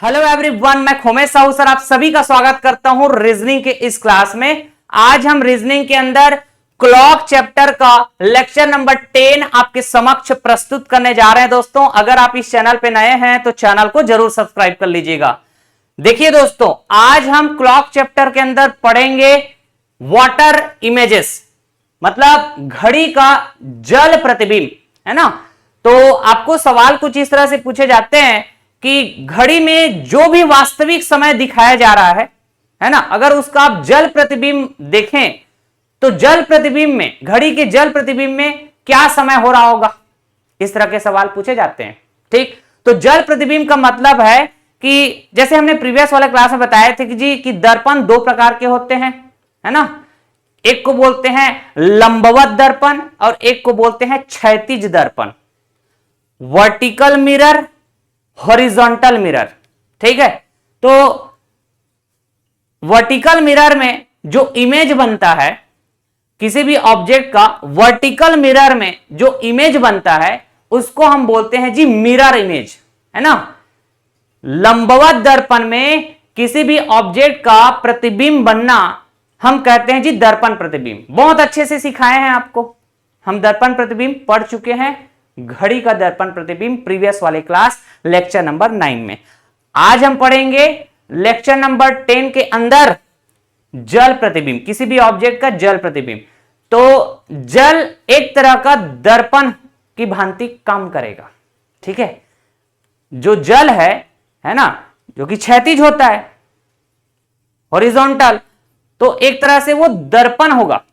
Hello everyone, मैं Khomesh Sahu sir आप सभी का स्वागत करता हूं रीजनिंग के इस क्लास में। आज हम रीजनिंग के अंदर क्लॉक चैप्टर का लेक्चर नंबर 10 आपके समक्ष प्रस्तुत करने जा रहे हैं। दोस्तों, अगर आप इस चैनल पे नए हैं तो चैनल को जरूर सब्सक्राइब कर लीजिएगा। देखिए दोस्तों, आज हम क्लॉक चैप्टर के अंदर पढ़ेंगे वाटर इमेजेस, मतलब घड़ी का जल प्रतिबिंब, है ना। तो आपको सवाल कुछ इस तरह से पूछे जाते हैं कि घड़ी में जो भी वास्तविक समय दिखाया जा रहा है ना, अगर उसका आप जल प्रतिबिंब देखें तो जल प्रतिबिंब में, घड़ी के जल प्रतिबिंब में क्या समय हो रहा होगा, इस तरह के सवाल पूछे जाते हैं। ठीक, तो जल प्रतिबिंब का मतलब है कि जैसे हमने प्रीवियस वाले क्लास में बताए थे कि जी कि दर्पण दो प्रकार के होते हैं, है ना। एक को बोलते हैं लंबवत दर्पण और एक को बोलते हैं क्षैतिज दर्पण, वर्टिकल मिरर, हॉरिजॉन्टल मिरर। ठीक है, तो वर्टिकल मिरर में जो इमेज बनता है किसी भी ऑब्जेक्ट का, वर्टिकल मिरर में जो इमेज बनता है उसको हम बोलते हैं जी मिरर इमेज, है ना। लंबवत दर्पण में किसी भी ऑब्जेक्ट का प्रतिबिंब बनना हम कहते हैं जी दर्पण प्रतिबिंब। बहुत अच्छे से सिखाए हैं आपको, हम दर्पण प्रतिबिंब पढ़ चुके हैं, घड़ी का दर्पण प्रतिबिंब प्रीवियस वाले क्लास लेक्चर नंबर 9 में। आज हम पढ़ेंगे लेक्चर नंबर 10 के अंदर जल प्रतिबिंब, किसी भी ऑब्जेक्ट का जल प्रतिबिंब। तो जल एक तरह का दर्पण की भांति काम करेगा। ठीक है, जो जल है ना, जो कि क्षैतिज होता है, हॉरिजॉन्टल, तो एक तरह से वो दर्पण होगा।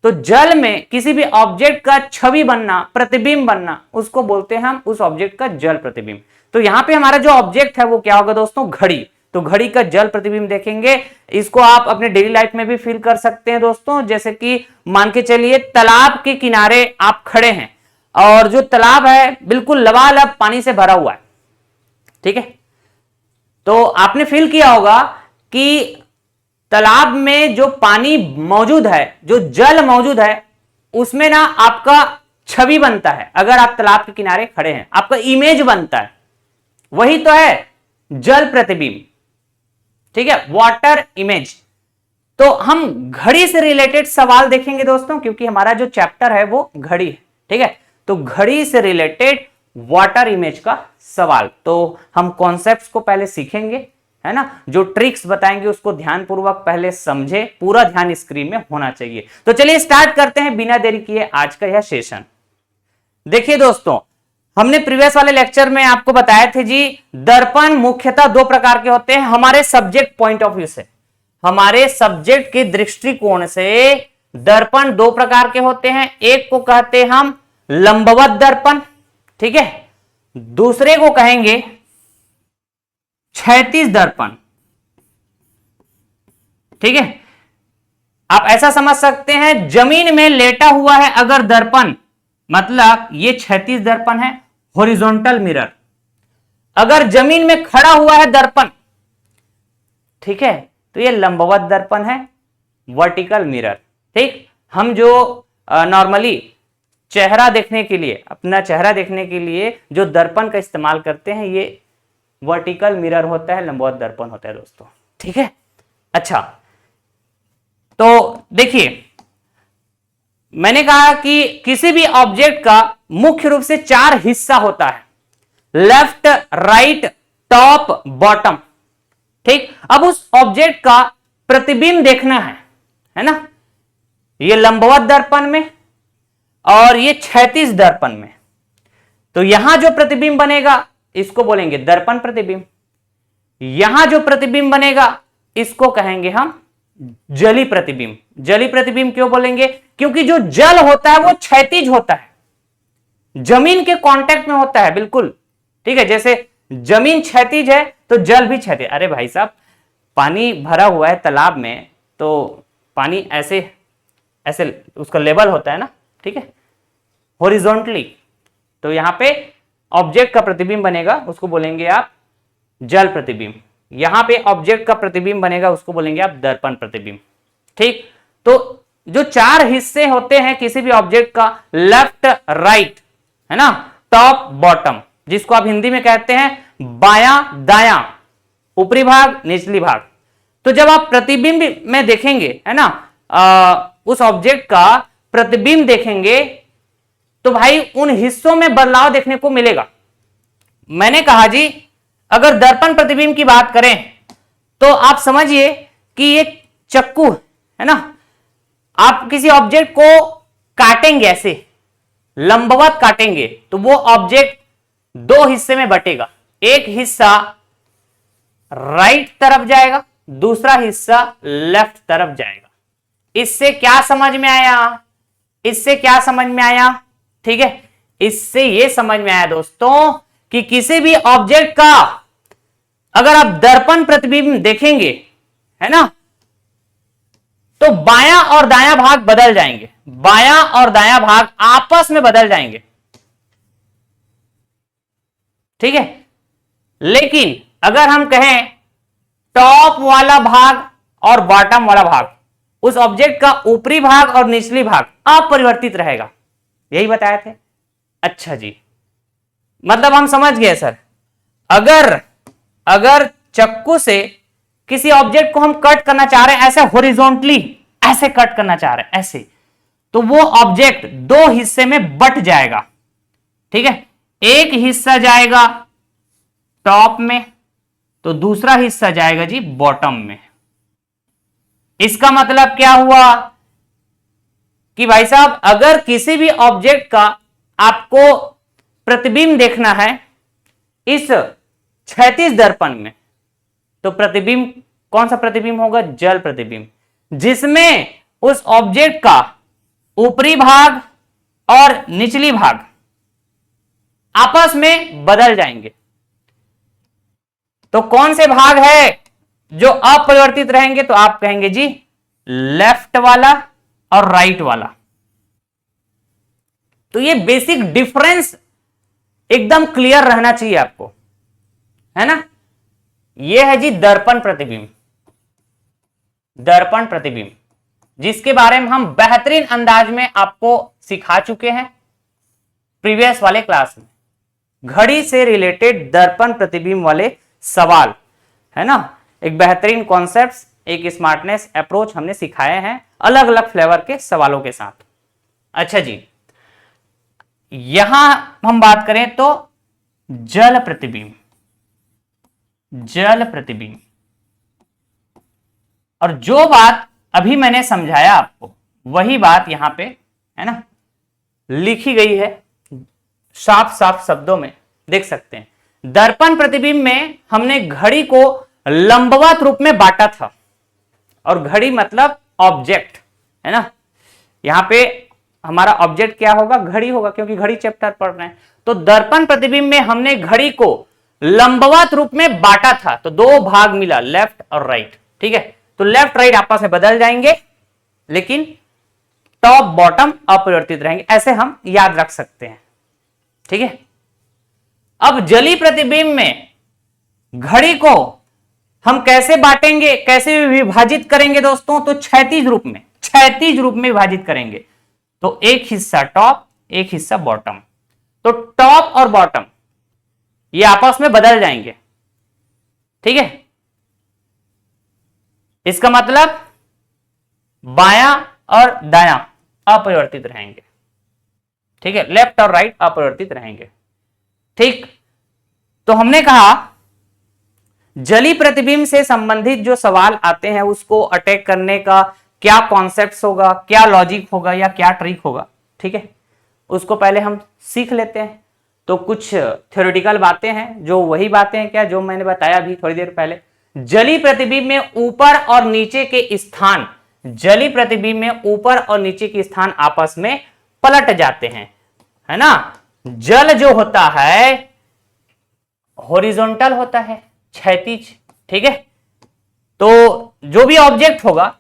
तो जल में किसी भी ऑब्जेक्ट का छवि बनना, प्रतिबिंब बनना, उसको बोलते हैं हम उस ऑब्जेक्ट का जल प्रतिबिंब। तो यहां पे हमारा जो ऑब्जेक्ट है वो क्या होगा दोस्तों, घड़ी। तो घड़ी का जल प्रतिबिंब देखेंगे। इसको आप अपने डेली लाइफ में भी फील कर सकते हैं दोस्तों। जैसे कि मान के चलिए तालाब के किनारे आप खड़े हैं और जो तालाब है बिल्कुल लबालब पानी से भरा हुआ है। ठीक है, तो आपने फील किया होगा कि तालाब में जो पानी मौजूद है, जो जल मौजूद है, उसमें ना आपका छवि बनता है। अगर आप तालाब के किनारे खड़े हैं, आपका इमेज बनता है, वही तो है जल प्रतिबिंब। ठीक है, वाटर इमेज। तो हम घड़ी से रिलेटेड सवाल देखेंगे दोस्तों, क्योंकि हमारा जो चैप्टर है वो घड़ी है। ठीक है, तो घड़ी से रिलेटेड वाटर इमेज का सवाल। तो हम कॉन्सेप्ट्स को पहले सीखेंगे, है ना। जो ट्रिक्स बताएंगे उसको ध्यानपूर्वक पहले समझे, पूरा ध्यान स्क्रीन में होना चाहिए। तो चलिए स्टार्ट करते हैं बिना देरी किए आज का यह सेशन। देखिए दोस्तों, हमने प्रीवियस वाले लेक्चर में आपको बताए थे जी दर्पण मुख्यतः दो प्रकार के होते हैं हमारे सब्जेक्ट पॉइंट ऑफ व्यू से। हमारे सब्जेक्ट के दृष्टिकोण से दर्पण दो प्रकार के होते हैं। एक को कहते हैं हम लंबवत दर्पण, ठीक है, दूसरे को कहेंगे क्षैतिज दर्पण। ठीक है, आप ऐसा समझ सकते हैं जमीन में लेटा हुआ है अगर दर्पण, मतलब ये क्षैतिज दर्पण है, हॉरिजॉन्टल मिरर। अगर जमीन में खड़ा हुआ है दर्पण, ठीक है, तो ये लंबवत दर्पण है, वर्टिकल मिरर। ठीक, हम जो नॉर्मली चेहरा देखने के लिए, अपना चेहरा देखने के लिए जो दर्पण का इस्तेमाल करते हैं, ये वर्टिकल मिरर होता है, लंबवत दर्पण होता है दोस्तों। ठीक है, अच्छा, तो देखिए मैंने कहा कि किसी भी ऑब्जेक्ट का मुख्य रूप से चार हिस्सा होता है, लेफ्ट, राइट, टॉप, बॉटम। ठीक, अब उस ऑब्जेक्ट का प्रतिबिंब देखना है ना। ये लंबवत दर्पण में और ये क्षैतिज दर्पण में। तो यहां जो प्रतिबिंब बनेगा इसको बोलेंगे दर्पण प्रतिबिंब। यहां जो प्रतिबिंब बनेगा इसको कहेंगे हम जली प्रतिबिंब। जली प्रतिबिंब क्यों बोलेंगे, क्योंकि जो जल होता है वो क्षैतिज होता है, जमीन के कांटेक्ट में होता है, बिल्कुल। ठीक है, जैसे जमीन क्षैतिज है तो जल भी क्षैतिज। अरे भाई साहब, पानी भरा हुआ है तालाब में तो पानी ऐसे ऐसे उसका लेवल होता है ना। ठीक है, हॉरिजॉन्टली। तो यहां पे ऑब्जेक्ट का प्रतिबिंब बनेगा उसको बोलेंगे आप जल प्रतिबिंब। यहां पे ऑब्जेक्ट का प्रतिबिंब बनेगा उसको बोलेंगे आप दर्पण प्रतिबिंब। ठीक, तो जो चार हिस्से होते हैं किसी भी ऑब्जेक्ट का, लेफ्ट, राइट, है ना, टॉप, बॉटम, जिसको आप हिंदी में कहते हैं बायां दायां, ऊपरी भाग, निचली भाग। तो जब आप प्रतिबिंब में देखेंगे, है ना, उस ऑब्जेक्ट का प्रतिबिंब देखेंगे तो भाई उन हिस्सों में बदलाव देखने को मिलेगा। मैंने कहा जी, अगर दर्पण प्रतिबिंब की बात करें तो आप समझिए कि ये चक्कू है ना, आप किसी ऑब्जेक्ट को काटेंगे, ऐसे लंबवत काटेंगे तो वो ऑब्जेक्ट दो हिस्से में बटेगा। एक हिस्सा राइट तरफ जाएगा, दूसरा हिस्सा लेफ्ट तरफ जाएगा। इससे क्या समझ में आया? इससे क्या समझ में आया? ठीक है, इससे यह समझ में आया दोस्तों कि किसी भी ऑब्जेक्ट का अगर आप दर्पण प्रतिबिंब देखेंगे, है ना, तो बायां और दायां भाग बदल जाएंगे, बायां और दायां भाग आपस में बदल जाएंगे। ठीक है, लेकिन अगर हम कहें टॉप वाला भाग और बॉटम वाला भाग, उस ऑब्जेक्ट का ऊपरी भाग और निचली भाग अपरिवर्तित रहेगा, यही बताए थे। अच्छा जी, मतलब हम समझ गए सर। अगर चक्कू से किसी ऑब्जेक्ट को हम कट करना चाह रहे हैं, ऐसे हॉरिजॉन्टली ऐसे कट करना चाह रहे हैं ऐसे, तो वो ऑब्जेक्ट दो हिस्से में बट जाएगा। ठीक है, एक हिस्सा जाएगा टॉप में तो दूसरा हिस्सा जाएगा जी बॉटम में। इसका मतलब क्या हुआ कि भाई साहब, अगर किसी भी ऑब्जेक्ट का आपको प्रतिबिंब देखना है इस क्षैतिज दर्पण में, तो प्रतिबिंब कौन सा प्रतिबिंब होगा? जल प्रतिबिंब, जिसमें उस ऑब्जेक्ट का ऊपरी भाग और निचली भाग आपस में बदल जाएंगे। तो कौन से भाग है जो अपरिवर्तित रहेंगे? तो आप कहेंगे जी लेफ्ट वाला और राइट वाला। तो ये बेसिक डिफरेंस एकदम क्लियर रहना चाहिए आपको, है ना। ये है जी दर्पण प्रतिबिंब, दर्पण प्रतिबिंब, जिसके बारे में हम बेहतरीन अंदाज में आपको सिखा चुके हैं प्रीवियस वाले क्लास में। घड़ी से रिलेटेड दर्पण प्रतिबिंब वाले सवाल, है ना, एक बेहतरीन कॉन्सेप्ट, एक स्मार्टनेस अप्रोच हमने सिखाए हैं अलग अलग फ्लेवर के सवालों के साथ। अच्छा जी, यहां हम बात करें तो जल प्रतिबिंब, जल प्रतिबिंब, और जो बात अभी मैंने समझाया आपको वही बात यहां पे, है ना, लिखी गई है साफ साफ शब्दों में, देख सकते हैं। दर्पण प्रतिबिंब में हमने घड़ी को लंबवत रूप में बांटा था, और घड़ी मतलब ऑब्जेक्ट, है ना, यहां पे हमारा ऑब्जेक्ट क्या होगा? घड़ी होगा, क्योंकि घड़ी चैप्टर पढ़ रहे हैं। तो दर्पण प्रतिबिंब में हमने घड़ी को लंबवत रूप में बांटा था, तो दो भाग मिला, लेफ्ट और राइट। ठीक है, तो लेफ्ट राइट आपस में बदल जाएंगे, लेकिन टॉप बॉटम अपरिवर्तित रहेंगे, ऐसे हम याद रख सकते हैं। ठीक है, अब जली प्रतिबिंब में घड़ी को हम कैसे बांटेंगे, कैसे विभाजित करेंगे दोस्तों? तो क्षैतिज रूप में, क्षैतिज रूप में विभाजित करेंगे। तो एक हिस्सा टॉप, एक हिस्सा बॉटम। तो टॉप और बॉटम ये आपस में बदल जाएंगे। ठीक है, इसका मतलब बायां और दायां अपरिवर्तित रहेंगे। ठीक है, लेफ्ट और राइट अपरिवर्तित रहेंगे। ठीक, तो हमने कहा जली प्रतिबिंब से संबंधित जो सवाल आते हैं उसको अटैक करने का क्या कॉन्सेप्ट्स होगा, क्या लॉजिक होगा या क्या ट्रिक होगा, ठीक है, उसको पहले हम सीख लेते हैं। तो कुछ थ्योरेटिकल बातें हैं, जो वही बातें हैं क्या जो मैंने बताया अभी थोड़ी देर पहले। जली प्रतिबिंब में ऊपर और नीचे के स्थान, जली प्रतिबिंब में ऊपर और नीचे के स्थान आपस में पलट जाते हैं, है ना। जल जो होता है हॉरिजॉन्टल होता है, क्षैतिज। ठीक है, तो जो भी ऑब्जेक्ट होगा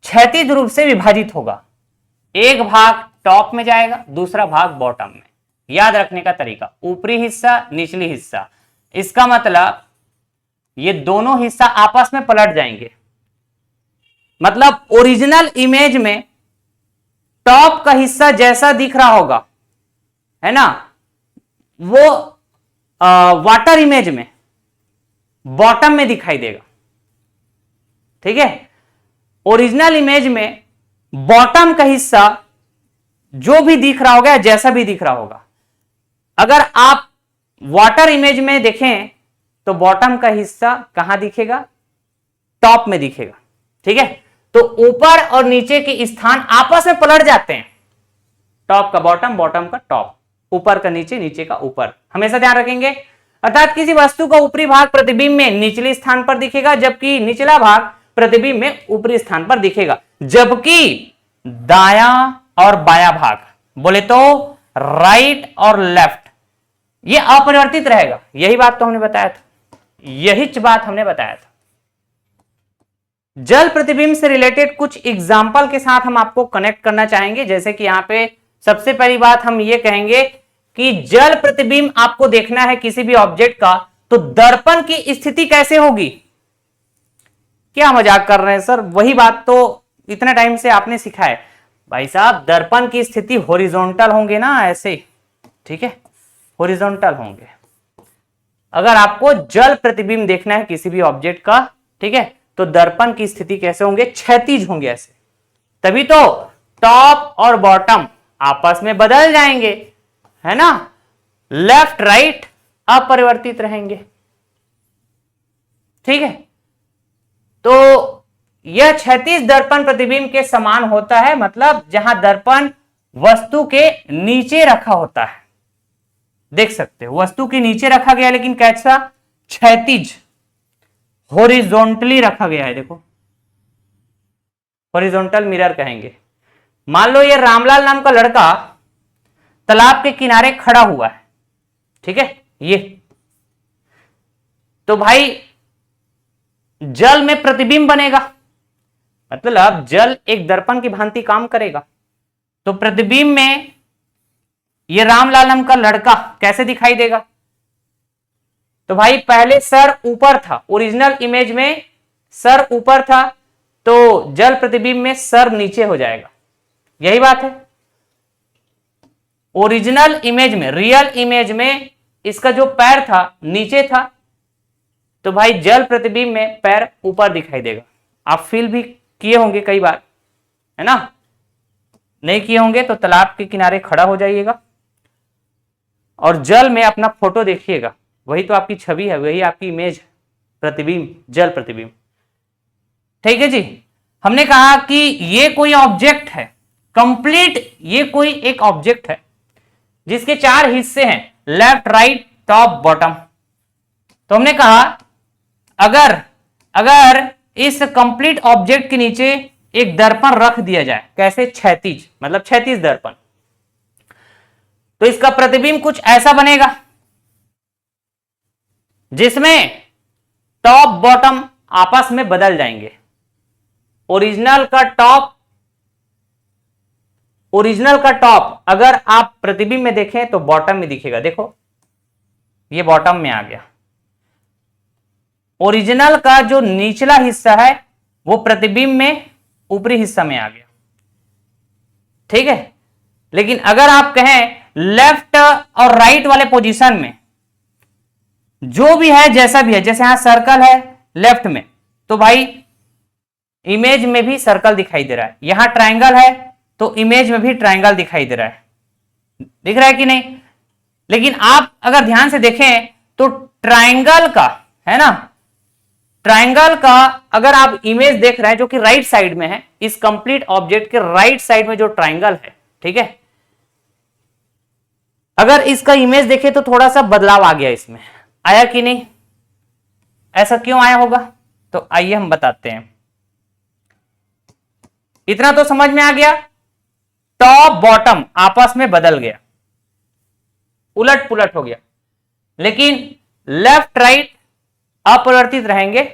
क्षैतिज रूप से विभाजित होगा, एक भाग टॉप में जाएगा, दूसरा भाग बॉटम में। याद रखने का तरीका, ऊपरी हिस्सा निचली हिस्सा, इसका मतलब ये दोनों हिस्सा आपस में पलट जाएंगे। मतलब ओरिजिनल इमेज में टॉप का हिस्सा जैसा दिख रहा होगा, है ना, वो वाटर इमेज में बॉटम में दिखाई देगा। ठीक है, ओरिजिनल इमेज में बॉटम का हिस्सा जो भी दिख रहा होगा, जैसा भी दिख रहा होगा, अगर आप वाटर इमेज में देखें तो बॉटम का हिस्सा कहां दिखेगा? टॉप में दिखेगा। ठीक है, तो ऊपर और नीचे के स्थान आपस में पलट जाते हैं, टॉप का बॉटम, बॉटम का टॉप, ऊपर का नीचे, नीचे का ऊपर, हमेशा ध्यान रखेंगे। अर्थात किसी वस्तु का ऊपरी भाग प्रतिबिंब में निचले स्थान पर दिखेगा, जबकि निचला भाग प्रतिबिंब में ऊपरी स्थान पर दिखेगा। जबकि दायां और बायां भाग, बोले तो राइट और लेफ्ट, ये अपरिवर्तित रहेगा। यही बात तो हमने बताया था, यही बात हमने बताया था। जल प्रतिबिंब से रिलेटेड कुछ एग्जाम्पल के साथ हम आपको कनेक्ट करना चाहेंगे। जैसे कि यहां पे सबसे पहली बात हम ये कहेंगे कि जल प्रतिबिंब आपको देखना है किसी भी ऑब्जेक्ट का, तो दर्पण की स्थिति कैसे होगी? क्या मजाक कर रहे हैं सर, वही बात तो इतने टाइम से आपने सीखा है। भाई साहब, दर्पण की स्थिति हॉरिजॉन्टल होंगे ना, ऐसे, ठीक है, हॉरिजॉन्टल होंगे। अगर आपको जल प्रतिबिंब देखना है किसी भी ऑब्जेक्ट का, ठीक है, तो दर्पण की स्थिति कैसे होंगे? क्षैतिज होंगे ऐसे। तभी तो टॉप और बॉटम आपस में बदल जाएंगे, है ना, लेफ्ट राइट अपरिवर्तित रहेंगे। ठीक है, तो यह क्षैतिज दर्पण प्रतिबिंब के समान होता है, मतलब जहां दर्पण वस्तु के नीचे रखा होता है। देख सकते हो वस्तु के नीचे रखा गया, लेकिन कैसा? क्षैतिज, हॉरिजॉन्टली रखा गया है। देखो, हॉरिजॉन्टल मिरर कहेंगे। मान लो ये रामलाल नाम का लड़का तालाब के किनारे खड़ा हुआ है, ठीक है, ये तो भाई जल में प्रतिबिंब बनेगा, मतलब जल एक दर्पण की भांति काम करेगा। तो प्रतिबिंब में ये रामलाल नाम का लड़का कैसे दिखाई देगा? तो भाई पहले सर ऊपर था, ओरिजिनल इमेज में सर ऊपर था, तो जल प्रतिबिंब में सर नीचे हो जाएगा। यही बात है। ओरिजिनल इमेज में, रियल इमेज में इसका जो पैर था नीचे था, तो भाई जल प्रतिबिंब में पैर ऊपर दिखाई देगा। आप फील भी किए होंगे कई बार, है ना? नहीं किए होंगे तो तालाब के किनारे खड़ा हो जाइएगा और जल में अपना फोटो देखिएगा, वही तो आपकी छवि है, वही आपकी इमेज, प्रतिबिंब, जल प्रतिबिंब। ठीक है जी, हमने कहा कि ये कोई ऑब्जेक्ट है कंप्लीट, ये कोई एक ऑब्जेक्ट है जिसके 4 हिस्से हैं, लेफ्ट राइट टॉप बॉटम। तो हमने कहा अगर इस कंप्लीट ऑब्जेक्ट के नीचे एक दर्पण रख दिया जाए, कैसे? क्षैतिज, मतलब क्षैतिज दर्पण, तो इसका प्रतिबिंब कुछ ऐसा बनेगा जिसमें टॉप बॉटम आपस में बदल जाएंगे। ओरिजिनल का टॉप अगर आप प्रतिबिंब में देखें तो बॉटम में दिखेगा। देखो ये बॉटम में आ गया। ओरिजिनल का जो निचला हिस्सा है वो प्रतिबिंब में ऊपरी हिस्सा में आ गया। ठीक है, लेकिन अगर आप कहें लेफ्ट और राइट वाले पोजीशन में जो भी है, जैसा भी है, जैसे यहां सर्कल है लेफ्ट में, तो भाई इमेज में भी सर्कल दिखाई दे रहा है। यहां ट्रायंगल है तो इमेज में भी ट्रायंगल दिखाई दे रहा है। दिख रहा है कि नहीं? लेकिन आप अगर ध्यान से देखें तो ट्रायंगल का, है ना, ट्रायंगल का अगर आप इमेज देख रहे हैं जो कि राइट साइड में है, इस कंप्लीट ऑब्जेक्ट के राइट साइड में जो ट्रायंगल है, ठीक है, अगर इसका इमेज देखें तो थोड़ा सा बदलाव आ गया इसमें, आया कि नहीं? ऐसा क्यों आया होगा? तो आइए हम बताते हैं। इतना तो समझ में आ गया, टॉप बॉटम आपस में बदल गया, उलट पुलट हो गया, लेकिन लेफ्ट राइट अपरिवर्तित रहेंगे।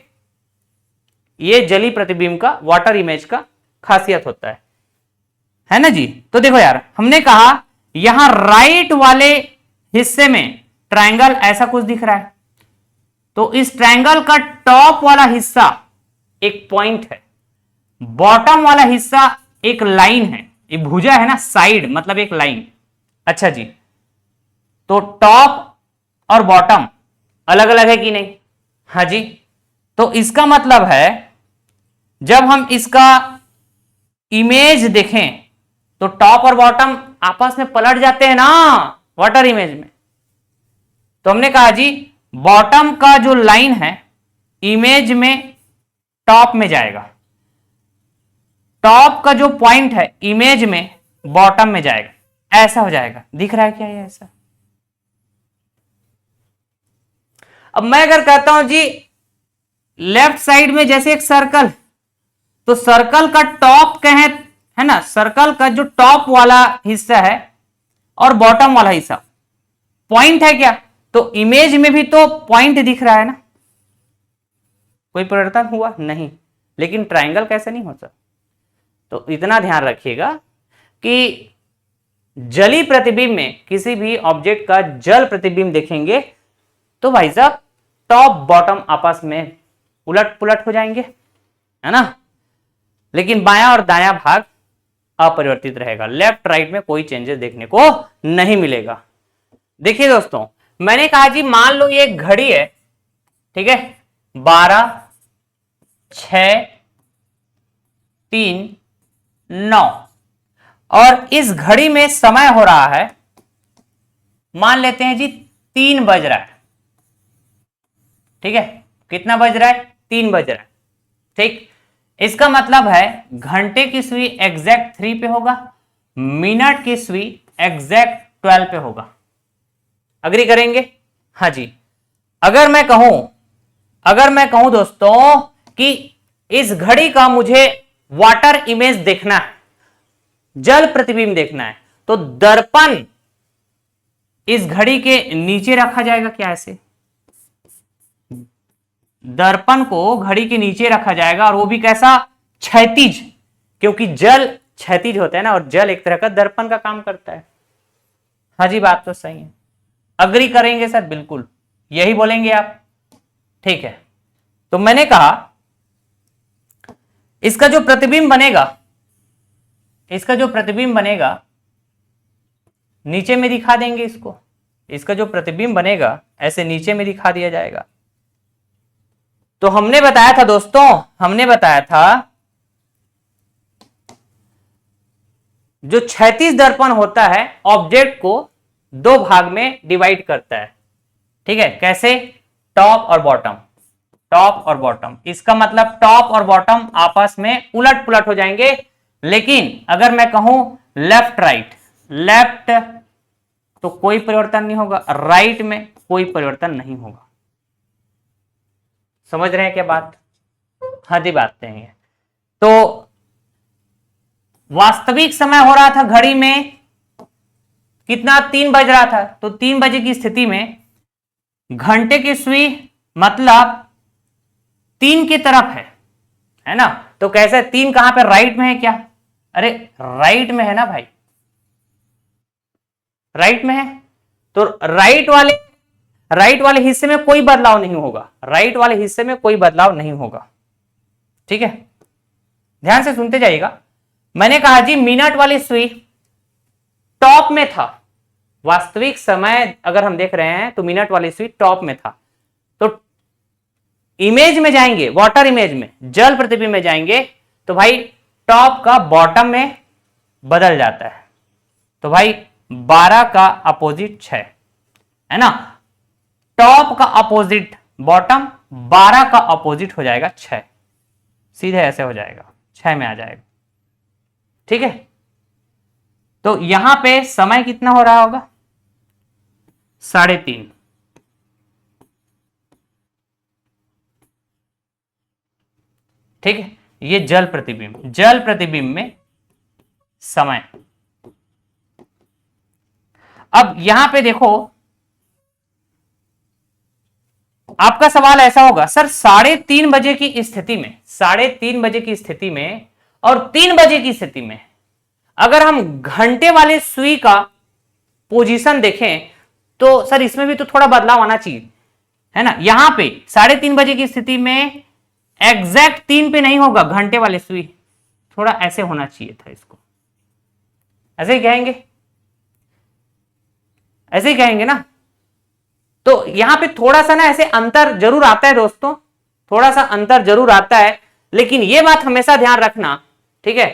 ये जली प्रतिबिंब का, वाटर इमेज का खासियत होता है ना जी? तो देखो यार, हमने कहा यहां राइट वाले हिस्से में ट्रायंगल ऐसा कुछ दिख रहा है, तो इस ट्रायंगल का टॉप वाला हिस्सा एक पॉइंट है, बॉटम वाला हिस्सा एक लाइन है, ये भुजा है ना, साइड मतलब एक लाइन। अच्छा जी, तो टॉप और बॉटम अलग अलग है कि नहीं? हाँ जी, तो इसका मतलब है जब हम इसका इमेज देखें तो टॉप और बॉटम आपस में पलट जाते हैं ना वाटर इमेज में। तो हमने कहा जी बॉटम का जो लाइन है इमेज में टॉप में जाएगा, टॉप का जो पॉइंट है इमेज में बॉटम में जाएगा, ऐसा हो जाएगा। दिख रहा है क्या ये ऐसा? अब मैं अगर कहता हूं जी लेफ्ट साइड में जैसे एक सर्कल, तो सर्कल का टॉप कहें है ना, सर्कल का जो टॉप वाला हिस्सा है और बॉटम वाला हिस्सा पॉइंट है क्या, तो इमेज में भी तो पॉइंट दिख रहा है ना, कोई परिवर्तन हुआ नहीं। लेकिन ट्रायंगल कैसे नहीं हो सकता? तो इतना ध्यान रखिएगा कि जली प्रतिबिंब में किसी भी ऑब्जेक्ट का जल प्रतिबिंब देखेंगे तो भाई साहब टॉप बॉटम आपस में उलट पुलट हो जाएंगे, है ना, लेकिन बायां और दायां भाग अपरिवर्तित रहेगा। लेफ्ट राइट में कोई चेंजेस देखने को नहीं मिलेगा। देखिए दोस्तों, मैंने कहा जी मान लो ये एक घड़ी है, ठीक है, 12, 6, 3, 9 और इस घड़ी में समय हो रहा है, मान लेते हैं जी 3 बज रहा है, ठीक है, कितना बज रहा है? 3 बज रहा है, ठीक। इसका मतलब है घंटे की सुई एग्जैक्ट 3 पे होगा, मिनट की सुई एग्जैक्ट 12 पे होगा। अग्री करेंगे? हाँ जी। अगर मैं कहूं दोस्तों कि इस घड़ी का मुझे वाटर इमेज देखना है, जल प्रतिबिंब देखना है, तो दर्पण इस घड़ी के नीचे रखा जाएगा क्या? ऐसे दर्पण को घड़ी के नीचे रखा जाएगा, और वो भी कैसा? क्षैतिज, क्योंकि जल क्षैतिज होता है ना, और जल एक तरह का दर्पण का काम करता है। हाँ जी, बात तो सही है। अग्री करेंगे सर? बिल्कुल यही बोलेंगे आप, ठीक है। तो मैंने कहा इसका जो प्रतिबिंब बनेगा नीचे में दिखा देंगे इसको, इसका जो प्रतिबिंब बनेगा ऐसे नीचे में दिखा दिया जाएगा। तो हमने बताया था दोस्तों, जो क्षैतिज दर्पण होता है ऑब्जेक्ट को 2 भाग में डिवाइड करता है, ठीक है। कैसे? टॉप और बॉटम। इसका मतलब टॉप और बॉटम आपस में उलट पुलट हो जाएंगे। लेकिन अगर मैं कहूं लेफ्ट राइट, लेफ्ट तो कोई परिवर्तन नहीं होगा, राइट में कोई परिवर्तन नहीं होगा। समझ रहे हैं क्या बात? हाँ जी, बात है। तो वास्तविक समय हो रहा था घड़ी में कितना? 3 बज रहा था। तो 3 बजे की स्थिति में घंटे की सुई मतलब 3 की तरफ है ना। तो कैसे 3 कहां पे? राइट में है क्या? अरे राइट में है ना भाई, राइट में है। तो राइट वाले हिस्से में कोई बदलाव नहीं होगा, राइट वाले हिस्से में कोई बदलाव नहीं होगा, ठीक है। ध्यान से सुनते जाइएगा। मैंने कहा जी मिनट वाली सुई टॉप में था, वास्तविक समय अगर हम देख रहे हैं तो मिनट वाली सुई टॉप में था। तो इमेज में जाएंगे, वाटर इमेज में, जल प्रतिबिंब में जाएंगे तो भाई टॉप का बॉटम में बदल जाता है। तो भाई 12 का अपोजिट 6 है ना, टॉप का अपोजिट बॉटम, 12 का अपोजिट हो जाएगा 6, सीधे ऐसे हो जाएगा, 6 में आ जाएगा, ठीक है। तो यहां पे समय कितना हो रहा होगा? 3.5, ठीक है। ये जल प्रतिबिंब में समय। अब यहां पे देखो, आपका सवाल ऐसा होगा सर 3:30 बजे की स्थिति में, 3:30 बजे की स्थिति में और 3 बजे की स्थिति में अगर हम घंटे वाले सुई का पोजीशन देखें तो सर इसमें भी तो थोड़ा बदलाव आना चाहिए, है ना। यहां पे 3:30 बजे की स्थिति में एग्जैक्ट 3 पे नहीं होगा घंटे वाले सुई, थोड़ा ऐसे होना चाहिए था, इसको ऐसे ही कहेंगे, ऐसे ही कहेंगे ना। तो यहां पे थोड़ा सा ना ऐसे अंतर जरूर आता है दोस्तों, थोड़ा सा अंतर जरूर आता है, लेकिन ये बात हमेशा ध्यान रखना, ठीक है,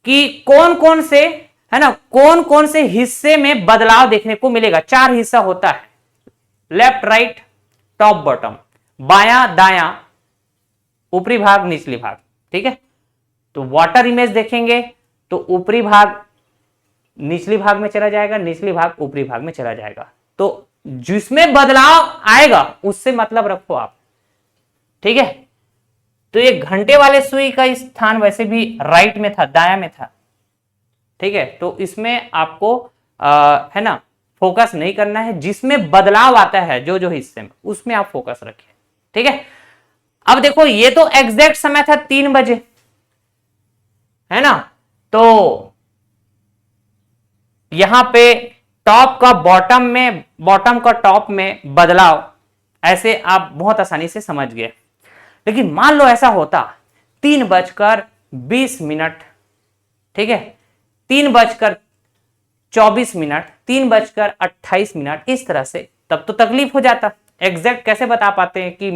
कि कौन कौन से, है ना, कौन कौन से हिस्से में बदलाव देखने को मिलेगा। 4 हिस्सा होता है, लेफ्ट राइट टॉप बॉटम, बायां दायां, ऊपरी भाग निचली भाग, ठीक है। तो वाटर इमेज देखेंगे तो ऊपरी भाग निचली भाग में चला जाएगा, निचली भाग ऊपरी भाग में चला जाएगा। तो जिसमें बदलाव आएगा उससे मतलब रखो आप, ठीक है। तो ये घंटे वाले सुई का स्थान वैसे भी राइट में था, दाया में था, ठीक है। तो इसमें आपको है ना फोकस नहीं करना है, जिसमें बदलाव आता है जो जो हिस्से में, उसमें आप फोकस रखिए, ठीक है। अब देखो ये तो एग्जैक्ट समय था 3 बजे, है ना। तो यहां पे टॉप का बॉटम में, बॉटम का टॉप में बदलाव ऐसे आप बहुत आसानी से समझ गए। लेकिन मान लो ऐसा होता 3:20, ठीक है, 3:24, 3:28, इस तरह से, तब तो तकलीफ हो जाता। एग्जैक्ट कैसे बता पाते हैं कि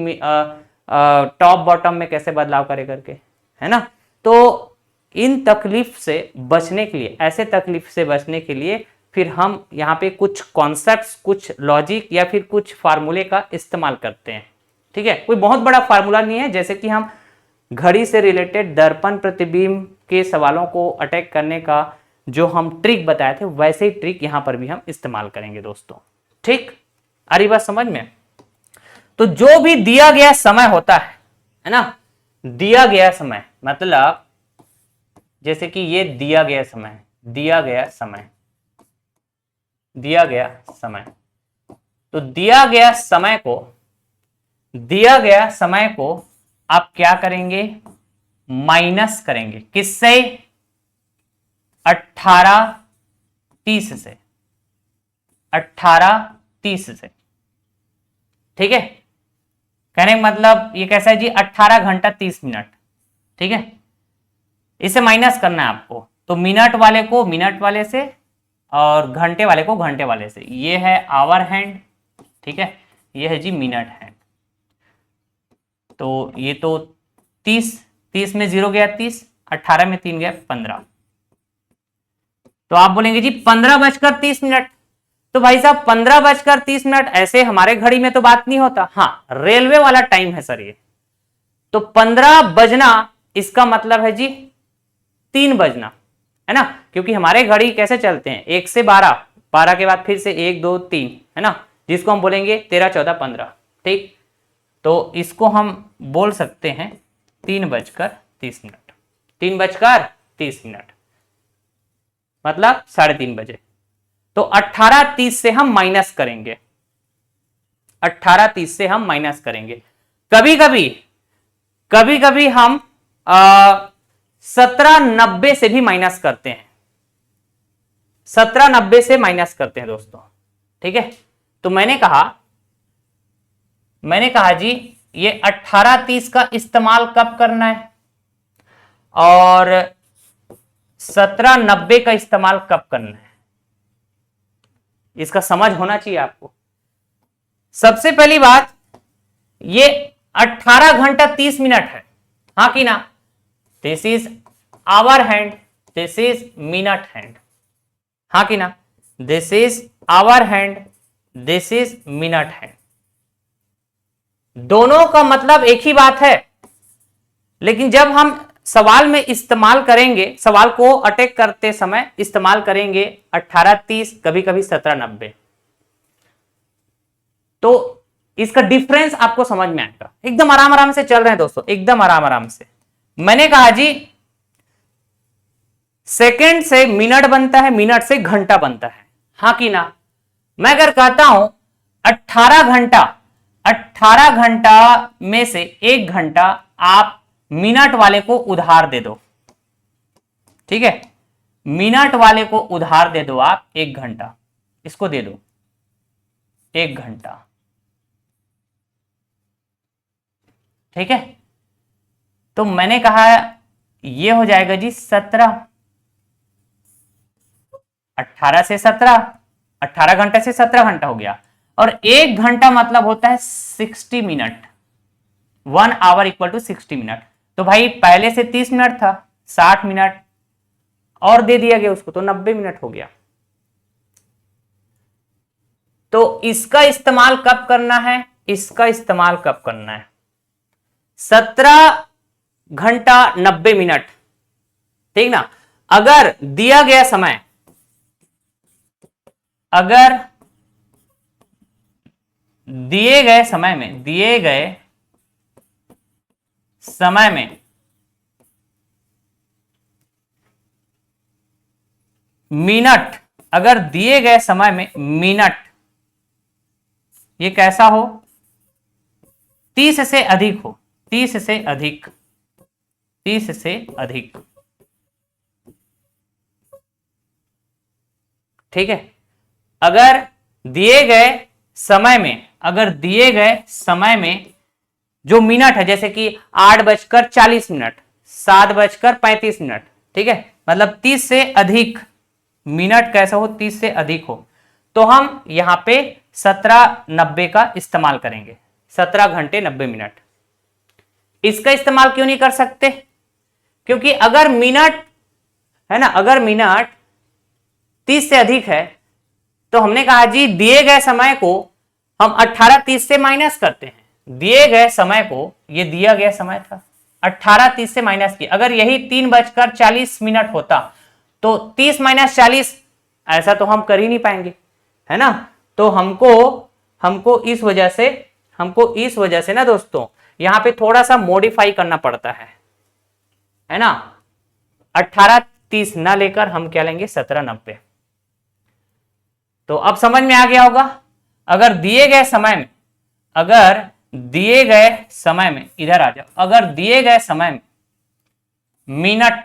टॉप बॉटम में कैसे बदलाव करे करके, है ना। तो इन तकलीफ से बचने के लिए, ऐसे तकलीफ से बचने के लिए फिर हम यहाँ पे कुछ कॉन्सेप्ट्स, कुछ लॉजिक या फिर कुछ फार्मूले का इस्तेमाल करते हैं, ठीक है। कोई बहुत बड़ा फार्मूला नहीं है, जैसे कि हम घड़ी से रिलेटेड दर्पण प्रतिबिंब के सवालों को अटैक करने का जो हम ट्रिक बताए थे, वैसे ही ट्रिक यहां पर भी हम इस्तेमाल करेंगे दोस्तों, ठीक। आ रही बात समझ में। तो जो भी दिया गया समय होता है ना, दिया गया समय मतलब जैसे कि ये दिया गया समय, दिया गया समय, दिया गया समय, तो दिया गया समय को, दिया गया समय को आप क्या करेंगे, माइनस करेंगे, किससे, 18:30 से, 18:30 से, ठीक है। कहने का मतलब ये कैसा है जी, 18 घंटा 30 मिनट, ठीक है। इसे माइनस करना है आपको, तो मिनट वाले को मिनट वाले से और घंटे वाले को घंटे वाले से। ये है आवर हैंड, ठीक है, ये है जी मिनट हैंड। तो ये तो 30 में 0 गया 30, 18 में 3 गया 15। तो आप बोलेंगे जी 15:30। तो भाई साहब 15:30 ऐसे हमारे घड़ी में तो बात नहीं होता, हाँ रेलवे वाला टाइम है सर ये। तो 15 बजना इसका मतलब है जी 3 बजना, है ना, क्योंकि हमारे घड़ी कैसे चलते हैं 1 से 12, 12 के बाद फिर से 1 2 3, है ना, जिसको हम बोलेंगे 13 14 15, ठीक। तो इसको हम बोल सकते हैं 3:30, 3:30 मतलब 3:30 बजे। तो 18:30 से हम माइनस करेंगे, 18:30 से हम माइनस करेंगे। कभी कभी हम 17:90 से भी माइनस करते हैं, 17:90 से माइनस करते हैं दोस्तों, ठीक है। तो मैंने कहा जी ये 18:30 का इस्तेमाल कब करना है और 17:90 का इस्तेमाल कब करना है, इसका समझ होना चाहिए आपको। सबसे पहली बात, ये 18 घंटा 30 मिनट है, हाँ कि ना। This is hour hand, this is minute hand, हाँ कि ना। This is hour hand, this is minute hand. दोनों का मतलब एक ही बात है, लेकिन जब हम सवाल में इस्तेमाल करेंगे, सवाल को अटैक करते समय इस्तेमाल करेंगे 18:30, कभी कभी 17:90, तो इसका डिफरेंस आपको समझ में आएगा। एकदम आराम आराम से चल रहे हैं दोस्तों, एकदम आराम आराम से। मैंने कहा जी सेकंड से मिनट बनता है, मिनट से घंटा बनता है, हाँ कि ना। मैं अगर कहता हूं 18 घंटा, 18 घंटा में से 1 घंटा आप मिनट वाले को उधार दे दो, ठीक है, मिनट वाले को उधार दे दो आप 1 घंटा, इसको दे दो 1 घंटा, ठीक है। तो मैंने कहा ये हो जाएगा जी 17, 18 से 17, 18 घंटे से 17 घंटा हो गया। और 1 घंटा मतलब होता है 60 minute. 1 hour equal to 60 minute. तो भाई पहले से 30 मिनट था, 60 मिनट और दे दिया गया उसको, तो 90 मिनट हो गया। तो इसका इस्तेमाल कब करना है, इसका इस्तेमाल कब करना है, 17 घंटा 90 मिनट, ठीक ना। अगर दिया गया समय, अगर दिए गए समय में मिनट, अगर दिए गए समय में मिनट ये कैसा हो, 30 से अधिक हो, 30 से अधिक, 30 से अधिक, ठीक है। अगर दिए गए समय में, अगर दिए गए समय में जो मिनट है, जैसे कि 8:40 मिनट, 7:35 मिनट, ठीक है, मतलब 30 से अधिक मिनट कैसा हो, 30 से अधिक हो, तो हम यहां पे 17:90 का इस्तेमाल करेंगे, 17 घंटे 90 मिनट। इसका इस्तेमाल क्यों नहीं कर सकते, क्योंकि अगर मिनट है ना, अगर मिनट 30 से अधिक है तो हमने कहा जी दिए गए समय को हम 18:30 से माइनस करते हैं। दिए गए समय को, ये दिया गया समय था, 18:30 से माइनस किया। अगर यही 3:40 मिनट होता तो 30 - 40, ऐसा तो हम कर ही नहीं पाएंगे, है ना। तो हमको इस वजह से ना दोस्तों यहां पे थोड़ा सा मॉडिफाई करना पड़ता है ना। 18:30 ना लेकर हम क्या लेंगे, 17:90। तो अब समझ में आ गया होगा। अगर दिए गए समय में, अगर दिए गए समय में, इधर आ जाओ, अगर दिए गए समय में मिनट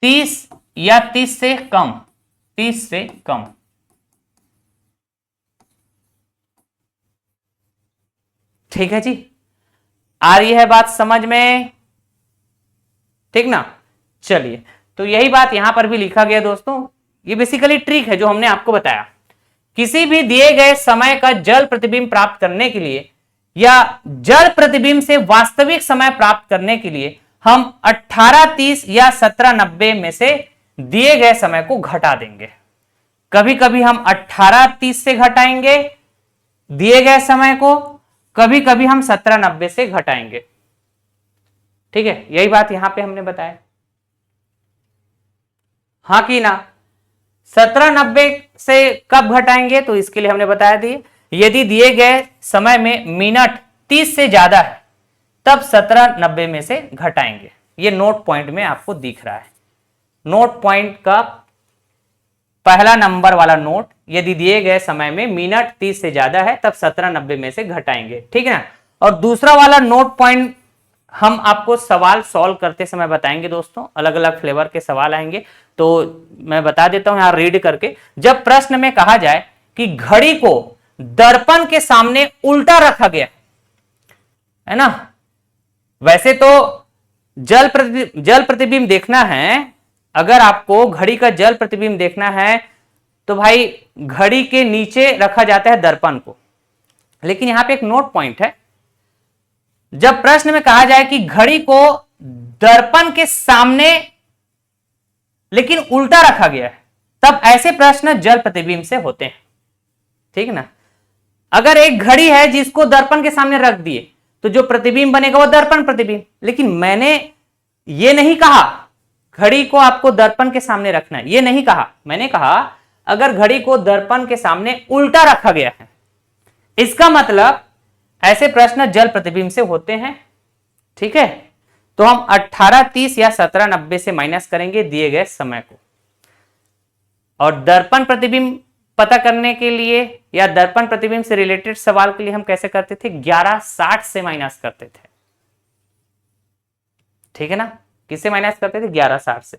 तीस या 30 से कम, 30 से कम, ठीक है जी, आ रही है बात समझ में, ठीक ना। चलिए, तो यही बात यहां पर भी लिखा गया दोस्तों। ये बेसिकली ट्रिक है जो हमने आपको बताया। किसी भी दिए गए समय का जल प्रतिबिंब प्राप्त करने के लिए या जल प्रतिबिंब से वास्तविक समय प्राप्त करने के लिए हम 18:30 या 17:90 में से दिए गए समय को घटा देंगे। कभी कभी हम 18:30 से घटाएंगे दिए गए समय को, कभी कभी हम 17:90 से घटाएंगे, ठीक है। यही बात यहां पे हमने बताया, हाँ कि ना। 17:90 से कब घटाएंगे, तो इसके लिए हमने बताया दिए, यदि दिए गए समय में मिनट 30 से ज्यादा है तब 17:90 में से घटाएंगे। ये नोट पॉइंट में आपको दिख रहा है, नोट पॉइंट का पहला नंबर वाला नोट, यदि दिए गए समय में मिनट 30 से ज्यादा है तब 17:90 में से घटाएंगे, ठीक है ना। और दूसरा वाला नोट पॉइंट हम आपको सवाल सॉल्व करते समय बताएंगे दोस्तों, अलग अलग फ्लेवर के सवाल आएंगे, तो मैं बता देता हूं यहां रीड करके। जब प्रश्न में कहा जाए कि घड़ी को दर्पण के सामने उल्टा रखा गया, है ना, वैसे तो जल प्रतिबिंब देखना है, अगर आपको घड़ी का जल प्रतिबिंब देखना है तो भाई घड़ी के नीचे रखा जाता है दर्पण को, लेकिन यहां पे एक नोट पॉइंट है, जब प्रश्न में कहा जाए कि घड़ी को दर्पण के सामने लेकिन उल्टा रखा गया है, तब ऐसे प्रश्न जल प्रतिबिंब से होते हैं, ठीक है ना। अगर एक घड़ी है जिसको दर्पण के सामने रख दिए तो जो प्रतिबिंब बनेगा वो दर्पण प्रतिबिंब, लेकिन मैंने ये नहीं कहा घड़ी को आपको दर्पण के सामने रखना है, ये नहीं कहा। मैंने कहा अगर घड़ी को दर्पण के सामने उल्टा रखा गया है, इसका मतलब ऐसे प्रश्न जल प्रतिबिंब से होते हैं, ठीक है। तो हम 18:30 या 17:90 से माइनस करेंगे दिए गए समय को, और दर्पण प्रतिबिंब पता करने के लिए या दर्पण प्रतिबिंब से रिलेटेड सवाल के लिए हम कैसे करते थे, 11:60 से माइनस करते थे, ठीक है ना। किससे माइनस करते थे, 11:60 से।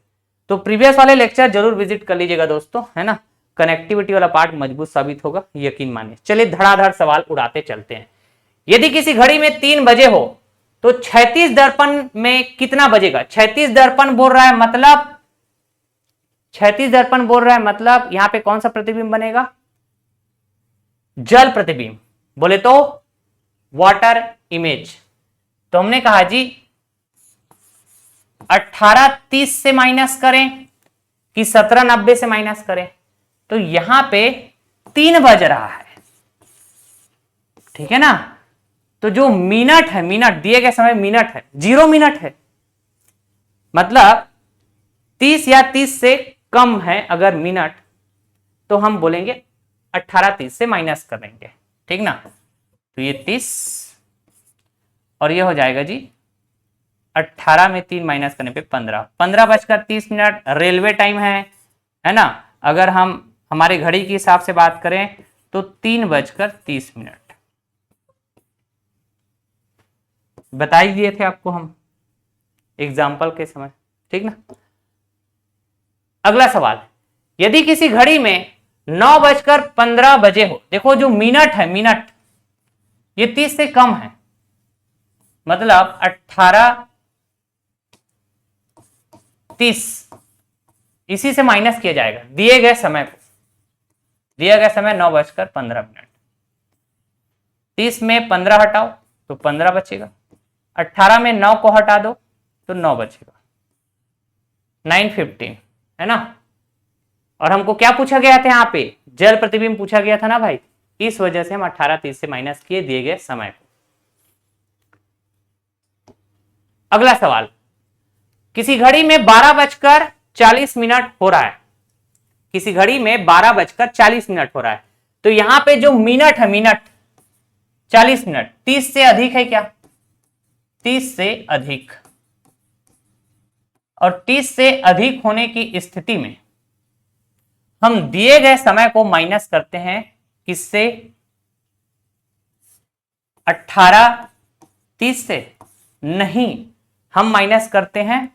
तो प्रीवियस वाले लेक्चर जरूर विजिट कर लीजिएगा दोस्तों, है ना, कनेक्टिविटी वाला पार्ट मजबूत साबित होगा, यकीन मानिए। चलिए धड़ाधड़ सवाल उड़ाते चलते हैं। यदि किसी घड़ी में 3 बजे हो तो 36 दर्पण में कितना बजेगा? 36 दर्पण बोल रहा है मतलब 36 दर्पण बोल रहा है मतलब यहां पे कौन सा प्रतिबिंब बनेगा? जल प्रतिबिंब, बोले तो वाटर इमेज। तो हमने कहा जी 1830 से माइनस करें कि 1790 से माइनस करें, तो यहां पे 3 बज रहा है, ठीक है ना। तो जो मिनट है, मिनट दिए गए समय मिनट है, 0 मिनट है, मतलब 30 या 30 से कम है अगर मिनट, तो हम बोलेंगे 1830 से माइनस करेंगे, ठीक ना। तो ये 30 और ये हो जाएगा जी 18 में 3 माइनस करने पे 15 बजकर 30 मिनट रेलवे टाइम है ना। अगर हम हमारे घड़ी के हिसाब से बात करें तो 3 बजकर 30 मिनट बता ही दिए थे आपको हम एग्जाम्पल के समय, ठीक ना। अगला सवाल, यदि किसी घड़ी में 9:15 बजे हो, देखो जो मिनट है, मिनट ये 30 से कम है, मतलब 18:30 इसी से माइनस किया जाएगा दिए गए समय को। दिया गया समय 9:15, 30 में 15 हटाओ तो 15 बचेगा, 18 में 9 को हटा दो तो 9 बचेगा, 9:15 है ना। और हमको क्या पूछा गया था यहाँ पे? जल प्रतिबिंब पूछा गया था ना भाई, इस वजह से हम 18:30 से माइनस किए दिए गए समय को। अगला सवाल, किसी घड़ी में 12:40 हो रहा है, किसी घड़ी में 12:40 हो रहा है, तो यहां पे जो मिनट है, मिनट 40 मिनट 30 से अधिक है क्या? 30 से अधिक, और 30 से अधिक होने की स्थिति में हम दिए गए समय को माइनस करते हैं किससे? 18:30 से नहीं, हम माइनस करते हैं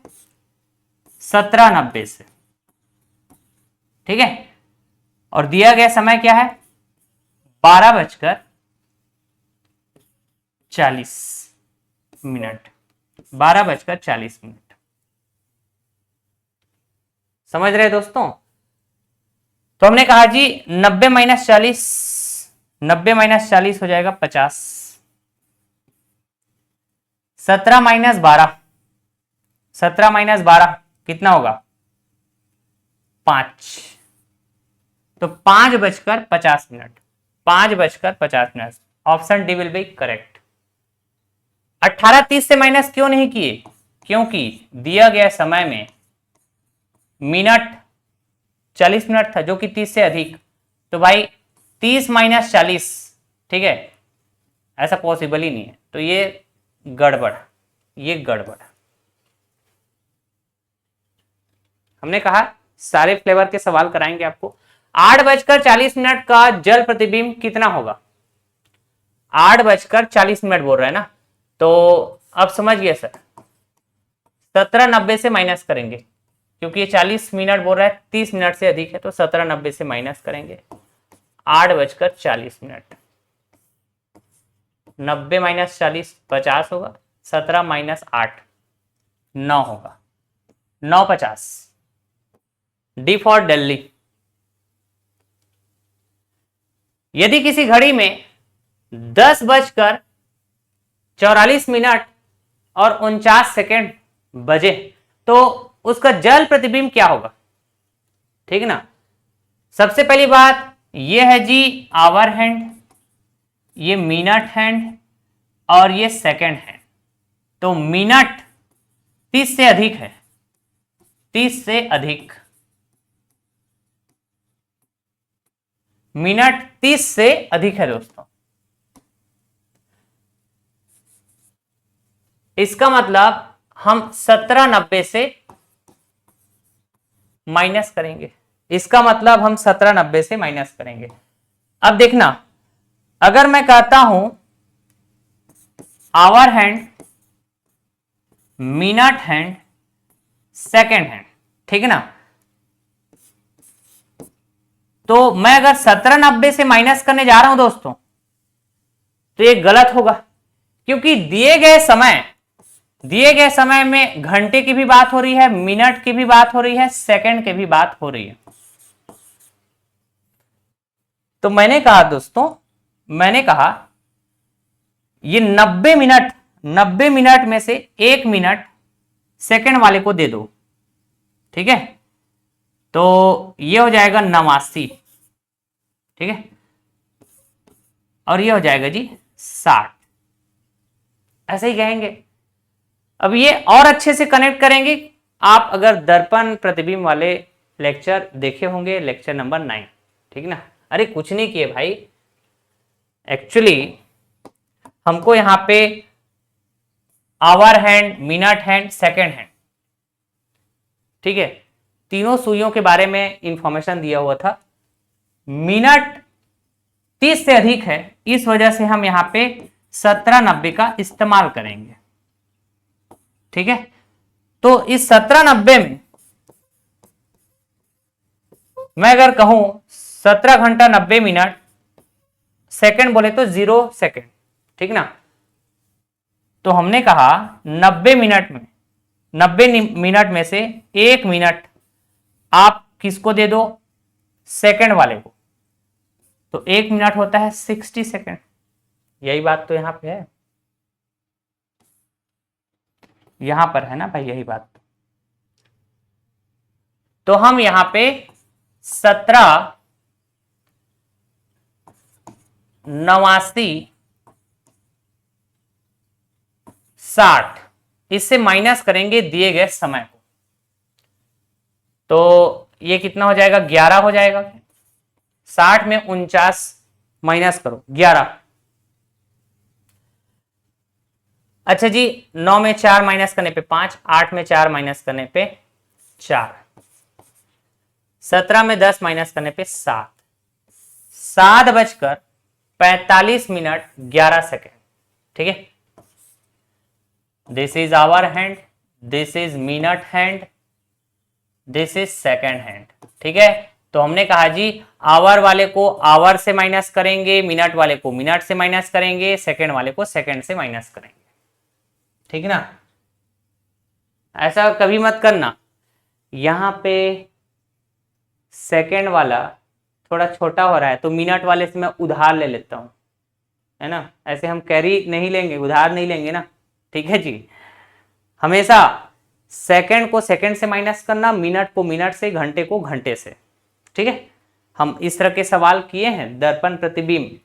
1790 से, ठीक है। और दिया गया समय क्या है? 12:40 मिनट, 12:40 मिनट। समझ रहे दोस्तों? तो हमने कहा जी 90 - 40, 90 - 40 हो जाएगा 50, 17 - 12, 17 - 12 कितना होगा? 5, तो 5:50 minute, 5:50 minute. Option D will be correct. 18:30 से माइनस क्यों नहीं किए? क्योंकि दिया गया समय में मिनट 40 मिनट था, जो कि 30 से अधिक, तो भाई 30 - 40, ठीक है, ऐसा पॉसिबल ही नहीं है। तो ये गड़बड़, ये गड़बड़। हमने कहा सारे फ्लेवर के सवाल कराएंगे आपको। 8:40 का जल प्रतिबिंब कितना होगा? 8:40 बोल रहा है ना, तो अब समझिए सर, 1790 से माइनस करेंगे, क्योंकि ये 40 मिनट बोल रहा है, 30 मिनट से अधिक है, तो 1790 से माइनस करेंगे। 8:40, 90 - 40 50 होगा, 17 - 8 9 होगा, 9:50। D for Delhi. यदि किसी घड़ी में 10:44 और 49 बजे, तो उसका जल प्रतिबिंब क्या होगा? ठीक ना। सबसे पहली बात ये है जी आवर हैंड, ये मिनट हैंड और ये सेकंड हैंड। तो मिनट 30 से अधिक है, 30 से अधिक, मिनट 30 से अधिक है दोस्तों। इसका मतलब हम 1790 से माइनस करेंगे, इसका मतलब हम 1790 से माइनस करेंगे। अब देखना, अगर मैं कहता हूं hour hand, minute hand, second hand, ठीक है ना, तो मैं अगर 1790 से माइनस करने जा रहा हूं दोस्तों, तो ये गलत होगा, क्योंकि दिए गए समय दिए गए समय में घंटे की भी बात हो रही है, मिनट की भी बात हो रही है, सेकंड की भी बात हो रही है। तो मैंने कहा दोस्तों, मैंने कहा ये 90 मिनट में से 1 मिनट सेकंड वाले को दे दो, ठीक है, तो ये हो जाएगा 89, ठीक है, और ये हो जाएगा जी 60, ऐसे ही कहेंगे। अब ये और अच्छे से कनेक्ट करेंगे आप अगर दर्पण प्रतिबिंब वाले लेक्चर देखे होंगे, लेक्चर नंबर 9, ठीक ना। अरे कुछ नहीं किए भाई, एक्चुअली हमको यहां पे hour hand, minute hand, second hand, ठीक है, तीनों सुइयों के बारे में इंफॉर्मेशन दिया हुआ था। मिनट 30 से अधिक है, इस वजह से हम यहां पे 1790 का इस्तेमाल करेंगे, ठीक है। तो इस 1790 में मैं अगर कहूं 17 घंटा 90 मिनट, सेकंड बोले तो 0 सेकंड, ठीक ना। तो हमने कहा 90 मिनट में से 1 मिनट आप किसको दे दो, सेकंड वाले को, तो 1 मिनट होता है 60 सेकंड। यही बात तो यहां पे है, यहां पर है ना भाई, यही बात। तो हम यहां पे 17 89 60 इससे माइनस करेंगे दिए गए समय को, तो ये कितना हो जाएगा, 11 हो जाएगा। 60 में 49 माइनस करो 11, अच्छा जी, 9 में 4 माइनस करने पे 5, 8 में 4 माइनस करने पे 4, 17 में 10 माइनस करने पे 7, 7:45 मिनट 11 सेकेंड, ठीक है। This is hour hand, this is minute hand, this is second hand, ठीक है। तो हमने कहा जी आवर वाले को आवर से माइनस करेंगे, मिनट वाले को मिनट से माइनस करेंगे, सेकेंड वाले को सेकेंड से माइनस करेंगे, ठीक ना। ऐसा कभी मत करना, यहां पे सेकेंड वाला थोड़ा छोटा हो रहा है तो मिनट वाले से मैं उधार ले लेता हूं, है ना। ऐसे हम कैरी नहीं लेंगे, उधार नहीं लेंगे ना, ठीक है जी। हमेशा सेकंड को सेकंड से माइनस करना, मिनट को मिनट से, घंटे को घंटे से, ठीक है। हम इस तरह के सवाल किए हैं दर्पण प्रतिबिंब,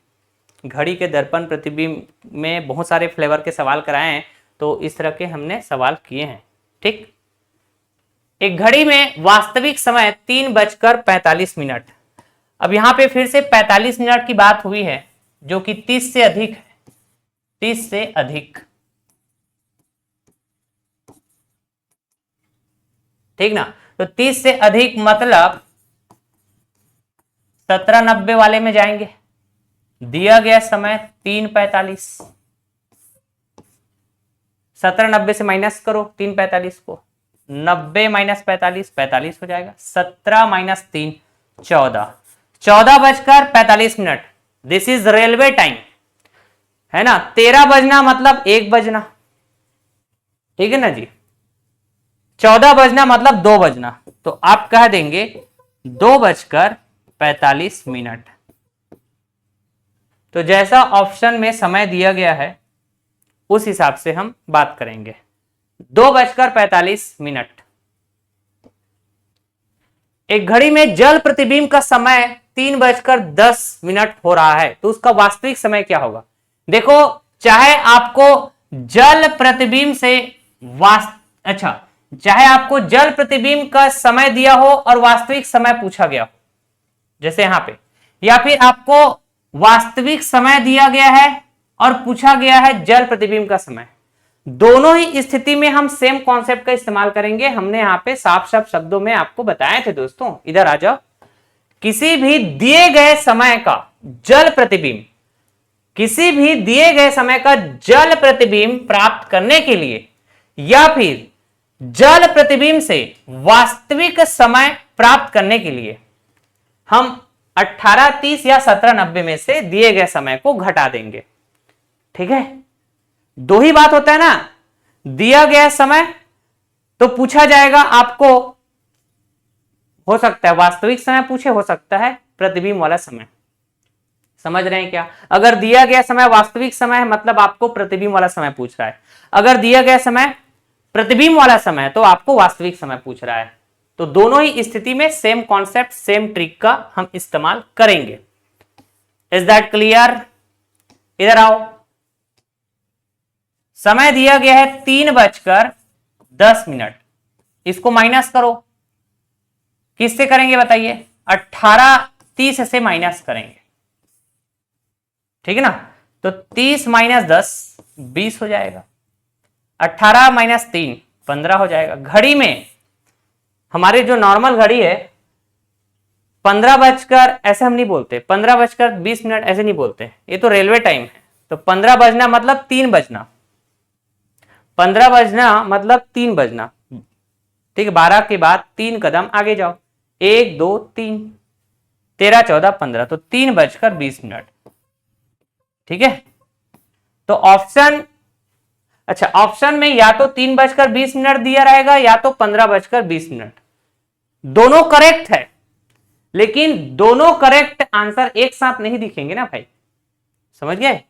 घड़ी के दर्पण प्रतिबिंब में बहुत सारे फ्लेवर के सवाल कराए हैं, तो इस तरह के हमने सवाल किए हैं, ठीक। एक घड़ी में वास्तविक समय 3:45 मिनट। अब यहां पे फिर से 45 मिनट की बात हुई है, जो कि 30 से अधिक है, 30 से अधिक, ठीक ना। तो 30 से अधिक मतलब 1790 वाले में जाएंगे, दिया गया समय 3:45, 1790 से माइनस करो 3:45 को, 90 माइनस 45 45 हो जाएगा, 17 minus 3 14, 14:45 minute. This is railway time, है ना। 13 बजना मतलब 1 बजना, ठीक है ना जी। 14 बजना मतलब 2 बजना, तो आप कह देंगे 2:45 मिनट। तो जैसा ऑप्शन में समय दिया गया है उस हिसाब से हम बात करेंगे। 2:45 मिनट। एक घड़ी में जल प्रतिबिंब का समय 3:10 मिनट हो रहा है, तो उसका वास्तविक समय क्या होगा। देखो, चाहे आपको जल प्रतिबिंब से चाहे आपको जल प्रतिबिंब का समय दिया हो और वास्तविक समय पूछा गया हो, जैसे यहां पे, या फिर आपको वास्तविक समय दिया गया है और पूछा गया है जल प्रतिबिंब का समय, दोनों ही स्थिति में हम सेम कॉन्सेप्ट का इस्तेमाल करेंगे। हमने यहां पे साफ साफ शब्दों में आपको बताए थे दोस्तों, इधर आ जाओ। किसी भी दिए गए समय का जल प्रतिबिंब, किसी भी दिए गए समय का जल प्रतिबिंब प्राप्त करने के लिए या फिर जल प्रतिबिंब से वास्तविक समय प्राप्त करने के लिए हम 1830 या 1790 में से दिए गए समय को घटा देंगे, ठीक है। दो ही बात होता है ना, दिया गया समय तो पूछा जाएगा आपको, हो सकता है वास्तविक समय पूछे, हो सकता है प्रतिबिंब वाला समय। समझ रहे हैं क्या? अगर दिया गया समय वास्तविक समय है मतलब आपको प्रतिबिंब वाला समय पूछ रहा है, अगर दिया गया समय प्रतिबिंब वाला समय तो आपको वास्तविक समय पूछ रहा है। तो दोनों ही स्थिति में सेम कॉन्सेप्ट सेम ट्रिक का हम इस्तेमाल करेंगे। Is that clear? इधर आओ, समय दिया गया है 3:10, इसको माइनस करो। किससे करेंगे बताइए? 18:30 से माइनस करेंगे, ठीक है ना? तो 30 - 10 20 हो जाएगा, 18 - 3 15 हो जाएगा। घड़ी में हमारी जो नॉर्मल घड़ी है 15 बजकर, ऐसे हम नहीं बोलते, 15:20 ऐसे नहीं बोलते, ये तो रेलवे टाइम है। तो 15 बजना मतलब 3 बजना, 15 बजना मतलब 3 बजना, ठीक है। 12 के बाद 3 कदम आगे जाओ, 1 2 3, 13 14 15, तो 3:20, ठीक है। तो ऑप्शन, अच्छा ऑप्शन में या तो 3:20 दिया रहेगा या तो 15:20, दोनों करेक्ट है, लेकिन दोनों करेक्ट आंसर एक साथ नहीं दिखेंगे ना भाई, समझ गए?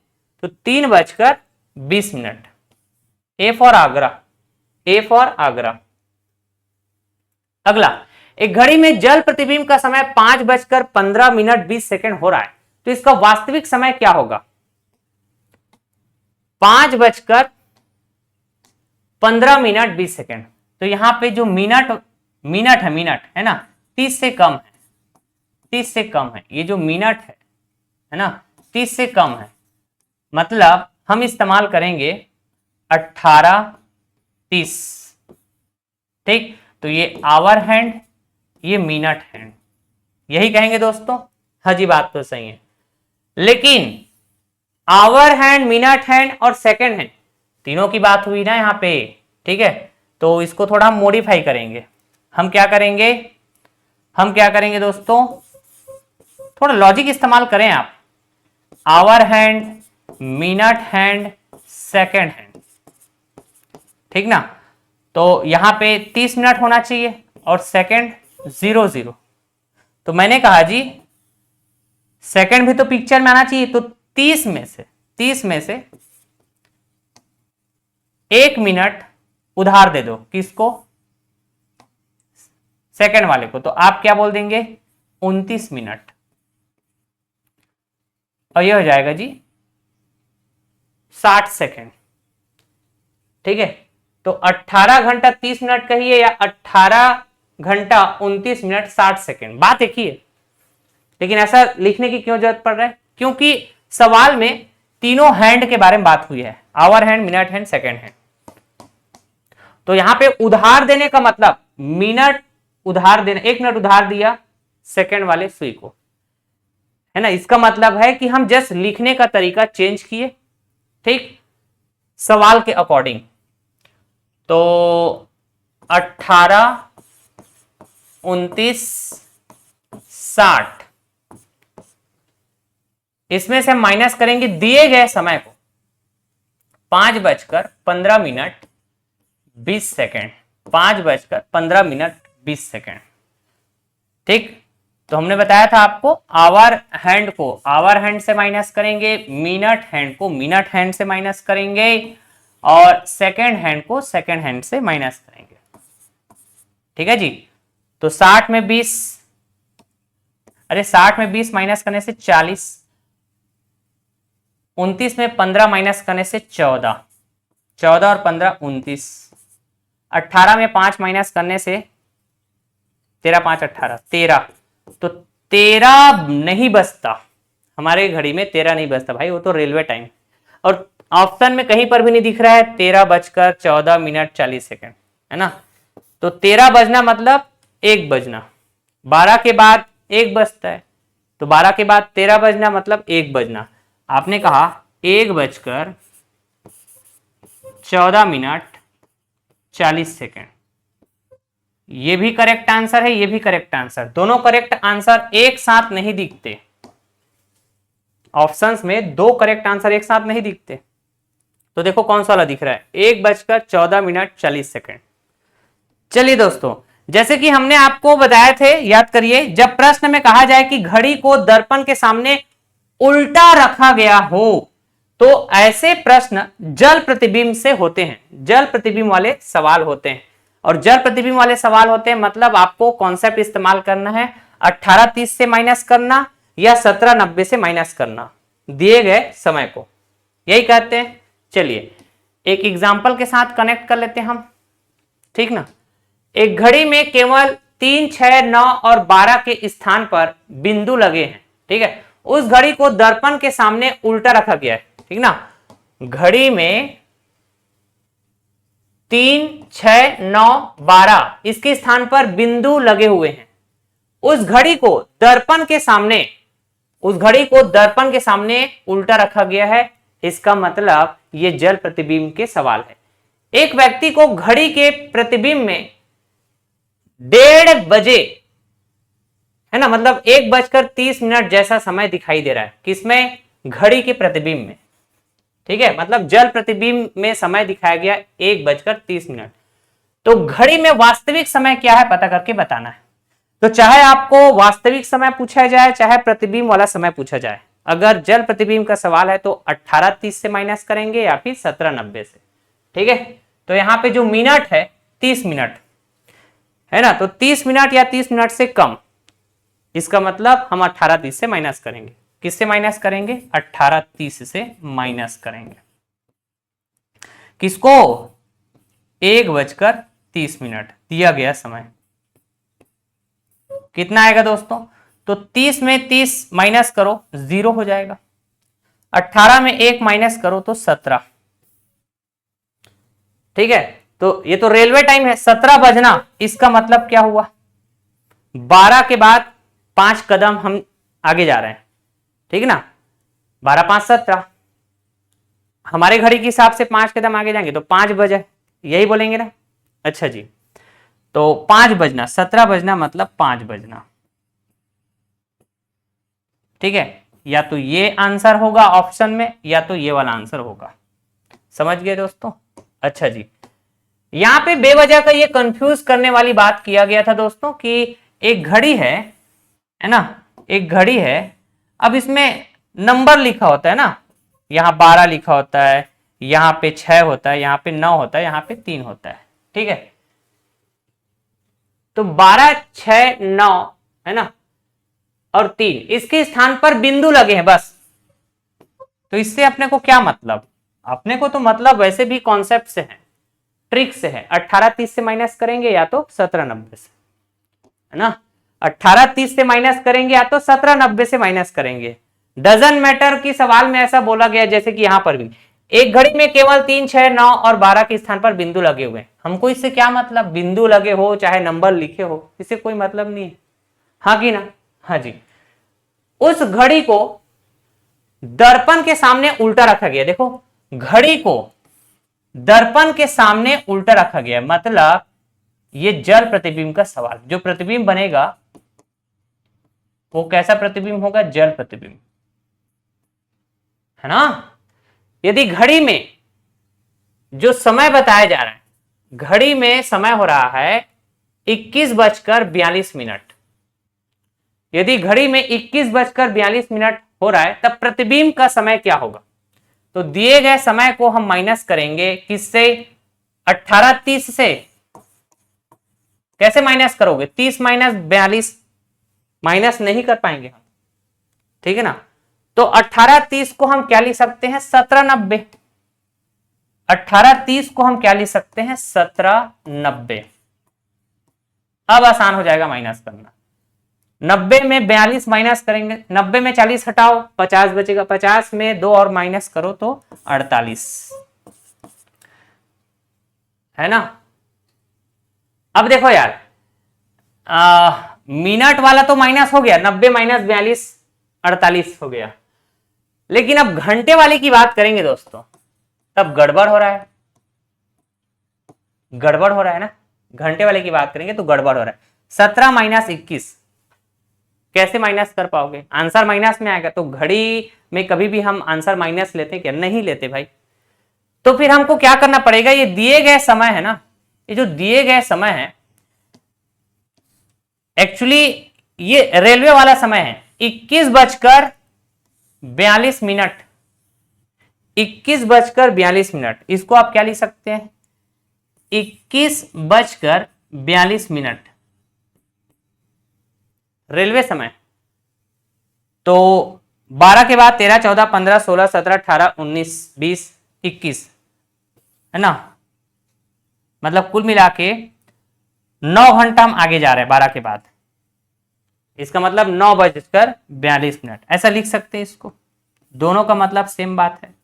तो 3:20, A for Agra, A for Agra. अगला, एक घड़ी में जल प्रतिबिंब का समय 5:15 हो रहा है, तो इसका वास्तविक समय क्या होगा? 5:15 तो यहां पे जो मिनट है ना, 30 से कम है, 30 से कम है, ये जो मिनट है ना 30 से कम है, मतलब हम इस्तेमाल करेंगे 18:30, ठीक। तो ये आवर हैंड, ये मिनट हैंड, यही कहेंगे दोस्तों। हाँ जी, बात तो सही है, लेकिन आवर हैंड, मिनट हैंड और सेकंड हैंड तीनों की बात हुई ना यहाँ पे, ठीक है। तो इसको थोड़ा हम मॉडिफाई करेंगे। हम क्या करेंगे दोस्तों, थोड़ा लॉजिक इस्तेमाल करें आप। Hour hand, minute hand, second hand, ठीक ना। तो यहां पे 30 मिनट होना चाहिए और सेकंड 00। तो मैंने कहा जी सेकंड भी तो पिक्चर में आना चाहिए, तो 30 में से 1 मिनट उधार दे दो, किसको? सेकंड वाले को। तो आप क्या बोल देंगे? 29 मिनट, और ये हो जाएगा जी 60 सेकंड, ठीक है। तो 18 घंटा 30 मिनट कहिए या 18 घंटा 29 मिनट 60 सेकंड, बात एक ही है। लेकिन ऐसा लिखने की क्यों जरूरत पड़ रहा है? क्योंकि सवाल में तीनों हैंड के बारे में बात हुई है, hour hand, minute hand, second hand. तो यहां पे उधार देने का मतलब मिनट उधार देना, 1 मिनट उधार दिया सेकंड वाले सुई को, है ना। इसका मतलब है कि हम जस्ट लिखने का तरीका चेंज किए, ठीक, सवाल के अकॉर्डिंग। तो 18 29 60, इसमें से हम माइनस करेंगे दिए गए समय को, 5:15 5:15 ठीक। तो हमने बताया था आपको आवर हैंड को आवर हैंड से माइनस करेंगे, मिनट हैंड को मिनट हैंड से माइनस करेंगे, और सेकेंड हैंड को सेकेंड हैंड से माइनस करेंगे, ठीक है जी। तो 60 में 20, अरे 60 में 20 माइनस करने से 40, 29 में 15 माइनस करने से 14, 14 और 15 29, 18 में 5 माइनस करने से 13 5 18 13, तो 13 नहीं बचता हमारे घड़ी में, 13 नहीं बचता भाई, वो तो रेलवे टाइम। और ऑप्शन में कहीं पर भी नहीं दिख रहा है 13:14 है ना। तो 13 बजना मतलब 1 बजना, 12 के बाद 1 बजता है, तो 12 के बाद 13 बजना मतलब 1 बजना। आपने कहा 1:14 ये भी करेक्ट आंसर है, ये भी करेक्ट आंसर, दोनों करेक्ट आंसर एक साथ नहीं दिखते। ऑप्शंस में 2 करेक्ट आंसर एक साथ नहीं दिखते। तो देखो कौन सा वाला दिख रहा है, 1:14:40। चलिए दोस्तों, जैसे कि हमने आपको बताए थे, याद करिए, जब प्रश्न में कहा जाए कि घड़ी को दर्पण के सामने उल्टा रखा गया हो, तो ऐसे प्रश्न जल प्रतिबिंब से होते हैं, जल प्रतिबिंब वाले सवाल होते हैं। और जल प्रतिबिंब वाले सवाल होते हैं मतलब आपको कॉन्सेप्ट इस्तेमाल करना है, 18:30 से माइनस करना या 17:90 से माइनस करना दिए गए समय को, यही कहते हैं। चलिए एक एग्जाम्पल के साथ कनेक्ट कर लेते हैं हम, ठीक ना। एक घड़ी में केवल 3, 6, 9 और 12 के स्थान पर बिंदु लगे हैं, ठीक है। उस घड़ी को दर्पण के सामने उल्टा रखा गया है, ठीक ना। घड़ी में 3, 6, 9, 12 इसके स्थान पर बिंदु लगे हुए हैं। उस घड़ी को दर्पण के सामने, उस घड़ी को दर्पण के सामने उल्टा रखा गया है। इसका मतलब ये जल प्रतिबिंब के सवाल है। एक व्यक्ति को घड़ी के प्रतिबिंब में 1:30 बजे, है ना, मतलब 1:30 जैसा समय दिखाई दे रहा है। किसमें? घड़ी के प्रतिबिंब में, ठीक है। मतलब जल प्रतिबिंब में समय दिखाया गया 1:30। तो घड़ी में वास्तविक समय क्या है पता करके बताना है। तो चाहे आपको वास्तविक समय पूछा जाए, चाहे प्रतिबिंब वाला समय पूछा जाए, अगर जल प्रतिबिंब का सवाल है तो 18:30 से माइनस करेंगे या फिर 17:90 से, ठीक है। तो यहां पे जो मिनट है 30 मिनट है ना, तो 30 मिनट या 30 मिनट से कम, इसका मतलब हम 18:30 से माइनस करेंगे। किससे माइनस करेंगे? 18:30 से माइनस करेंगे। किसको? 1:30 दिया गया समय। कितना आएगा दोस्तों? तो 30 में 30 माइनस करो, 0 हो जाएगा। 18 में 1 माइनस करो तो 17, ठीक है। तो ये तो रेलवे टाइम है, 17 बजना, इसका मतलब क्या हुआ? 12 के बाद 5 कदम हम आगे जा रहे हैं, ठीक है ना। 12, 5, 17, हमारे घड़ी के हिसाब से 5 कदम आगे जाएंगे तो 5 बजे, यही बोलेंगे ना। अच्छा जी, तो 5 बजना, 17 बजना मतलब 5 बजना, ठीक है। या तो ये आंसर होगा ऑप्शन में या तो ये वाला आंसर होगा। समझ गए दोस्तों? अच्छा जी, यहां पे बेवजह का ये कंफ्यूज करने वाली बात किया गया था दोस्तों कि एक घड़ी है ना, एक घड़ी है। अब इसमें नंबर लिखा होता है ना, यहां 12 लिखा होता है, यहां पे 6 होता है, यहां पे 9 होता है, यहां पे 3 होता है, ठीक है। तो 12, 6, 9 है ना, और 3 इसके स्थान पर बिंदु लगे हैं बस। तो इससे अपने को क्या मतलब? अपने को तो मतलब वैसे भी कॉन्सेप्ट से है, ट्रिक से है। 18:30 से माइनस करेंगे या तो 17:90 से, है ना। 18:30 से माइनस करेंगे या तो 17:90 से माइनस करेंगे। डजन मैटर की सवाल में ऐसा बोला गया, जैसे कि यहां पर भी एक घड़ी में केवल 3, 6, 9 और 12 के स्थान पर बिंदु लगे हुए हैं। हमको इससे क्या मतलब? बिंदु लगे हो चाहे नंबर लिखे हो, इससे कोई मतलब नहीं है, हाँ कि ना? हाँ जी। उस घड़ी को दर्पण के सामने उल्टा रखा गया। देखो, घड़ी को दर्पण के सामने उल्टा रखा गया, मतलब ये जल प्रतिबिंब का सवाल। जो प्रतिबिंब बनेगा वो कैसा प्रतिबिंब होगा? जल प्रतिबिंब, है ना। यदि घड़ी में जो समय बताया जा रहा है, घड़ी में समय हो रहा है 21:42। यदि घड़ी में 21:42 हो रहा है, तब प्रतिबिंब का समय क्या होगा? तो दिए गए समय को हम माइनस करेंगे किससे? 18:30 से। कैसे माइनस करोगे? 30 माइनस 42 माइनस नहीं कर पाएंगे हम, ठीक है ना। तो 18:30 को हम क्या लिख सकते हैं? 17:90। 18:30 को हम क्या लिख सकते हैं? 17:90। अब आसान हो जाएगा माइनस करना। 90 में 42 माइनस करेंगे, 90 में 40 हटाओ, 50 बचेगा। 50 में 2 और माइनस करो तो 48, है ना। अब देखो यार, मिनट वाला तो माइनस हो गया, 90 माइनस 42 48 हो गया। लेकिन अब घंटे वाले की बात करेंगे दोस्तों, तब गड़बड़ हो रहा है, गड़बड़ हो रहा है ना। घंटे वाले की बात करेंगे तो गड़बड़ हो रहा है। 17 माइनस 21 कैसे माइनस कर पाओगे? आंसर माइनस में आएगा। तो घड़ी में कभी भी हम आंसर माइनस लेते हैं क्या? नहीं लेते भाई। तो फिर हमको क्या करना पड़ेगा, ये दिए गए समय है ना, ये जो दिए गए समय है एक्चुअली ये रेलवे वाला समय है 21:42, 21:42, इसको आप क्या लिख सकते हैं 21:42 रेलवे समय। तो 12 के बाद 13, 14, 15, 16, 17, 18, 19, 20, 21 है ना, मतलब कुल मिला के 9 घंटा हम आगे जा रहे हैं 12 के बाद, इसका मतलब 9:42, ऐसा लिख सकते हैं इसको। दोनों का मतलब सेम बात है,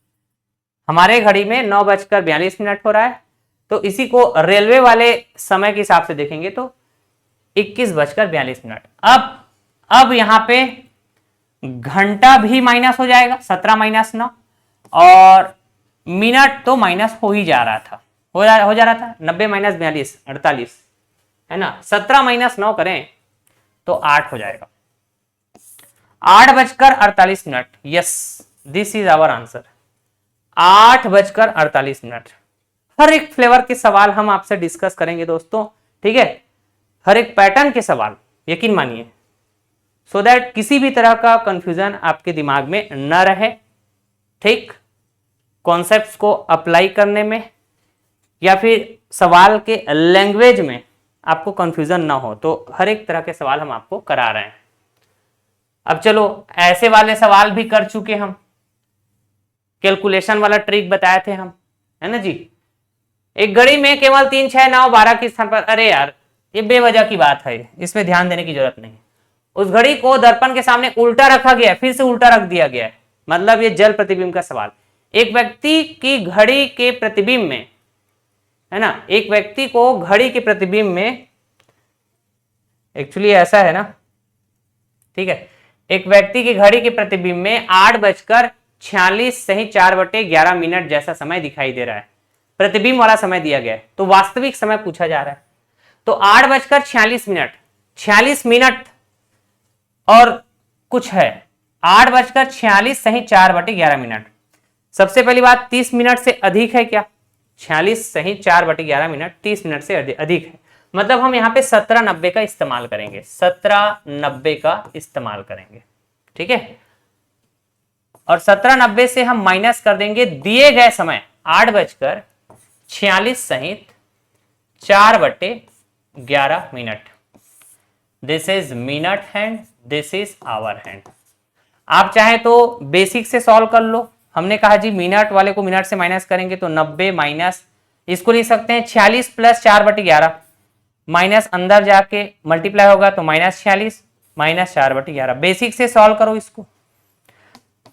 हमारे घड़ी में 9:42 हो रहा है, तो इसी को रेलवे वाले समय के हिसाब से देखेंगे तो 21:42। अब यहां पे घंटा भी माइनस हो जाएगा, 17 - 9, और मिनट तो माइनस हो ही जा रहा था, हो जा रहा था 90 - 42 48 है ना, 17 - 9 करें तो 8 हो जाएगा, 8:48। Yes, this is our answer, 8:48। हर एक फ्लेवर के सवाल हम आपसे डिस्कस करेंगे दोस्तों, ठीक है, हर एक पैटर्न के सवाल, यकीन मानिए, सो दैट किसी भी तरह का कंफ्यूजन आपके दिमाग में न रहे, ठीक, कॉन्सेप्ट्स को अप्लाई करने में या फिर सवाल के लैंग्वेज में आपको कंफ्यूजन ना हो, तो हर एक तरह के सवाल हम आपको करा रहे हैं। अब चलो, ऐसे वाले सवाल भी कर चुके हम, कैलकुलेशन वाला ट्रिक बताए थे हम, है ना जी, एक घड़ी में केवल 3, 6, 9, 12 के स्थान पर, अरे यार ये बेवजह की बात है, इसमें ध्यान देने की जरूरत नहीं। उस घड़ी को दर्पण के सामने उल्टा रखा गया, फिर से उल्टा रख दिया गया है, मतलब ये जल प्रतिबिंब का सवाल। एक व्यक्ति की घड़ी के प्रतिबिंब में, है ना, एक व्यक्ति को घड़ी के प्रतिबिंब में, एक्चुअली ऐसा है ना, ठीक है, एक व्यक्ति की घड़ी के प्रतिबिंब में 8:46 सही 4/11 जैसा समय दिखाई दे रहा है, प्रतिबिंब वाला समय दिया गया है, तो वास्तविक समय पूछा जा रहा है। तो 8:46, 46 मिनट और कुछ है, 8:46 सही 4/11। सबसे पहली बात, 30 मिनट से अधिक है क्या, 46 सही 4/11 30 मिनट से अधिक है, मतलब हम यहाँ पे 1790 का इस्तेमाल करेंगे, 1790 का इस्तेमाल करेंगे, ठीक है, और 1790 से हम माइनस कर देंगे दिए गए समय 8:46 सहित 4/11। This is minute hand, this is hour hand. आप चाहे तो बेसिक से सॉल्व कर लो, हमने कहा जी मिनट वाले को मिनट से माइनस करेंगे तो 90 माइनस, इसको लिख सकते हैं 46 + 4/11, माइनस अंदर जाके मल्टीप्लाई होगा तो -46 - 4/11। बेसिक से सॉल्व करो इसको।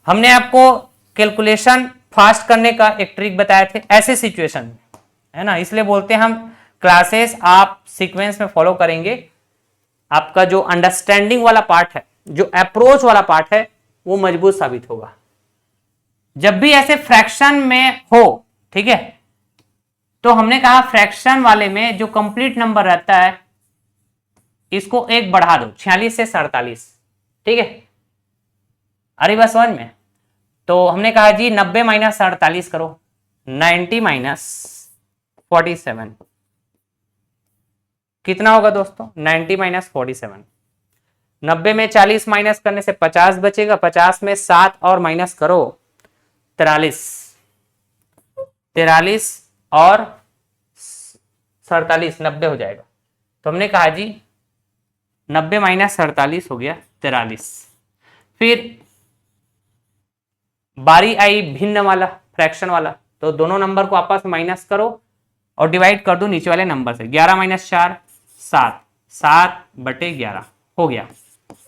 हमने आपको कैलकुलेशन फास्ट करने का एक ट्रिक बताए थे ऐसे सिचुएशन में, है ना, इसलिए बोलते हैं हम क्लासेस आप सीक्वेंस में फॉलो करेंगे, आपका जो अंडरस्टैंडिंग वाला पार्ट है, जो अप्रोच वाला पार्ट है, वो मजबूत साबित होगा। जब भी ऐसे फ्रैक्शन में हो, ठीक है, तो हमने कहा फ्रैक्शन वाले में जो कंप्लीट नंबर रहता है इसको एक बढ़ा दो, 46 से 47, ठीक है, अरे बस समझ में। तो हमने कहा जी 90 - 47 करो, 90 - 47 कितना होगा दोस्तों, 90 - 47। 90 में 40 माइनस करने से 50 बचेगा, 50 में 7 और माइनस करो 43, 43 और 47 90 हो जाएगा। तो हमने कहा जी 90 - 47 हो गया 43। फिर बारी आई भिन्न वाला, फ्रैक्शन वाला, तो दोनों नंबर को आपस में माइनस करो और डिवाइड कर दो नीचे वाले नंबर से, 11 - 4 7, 7/11 हो गया,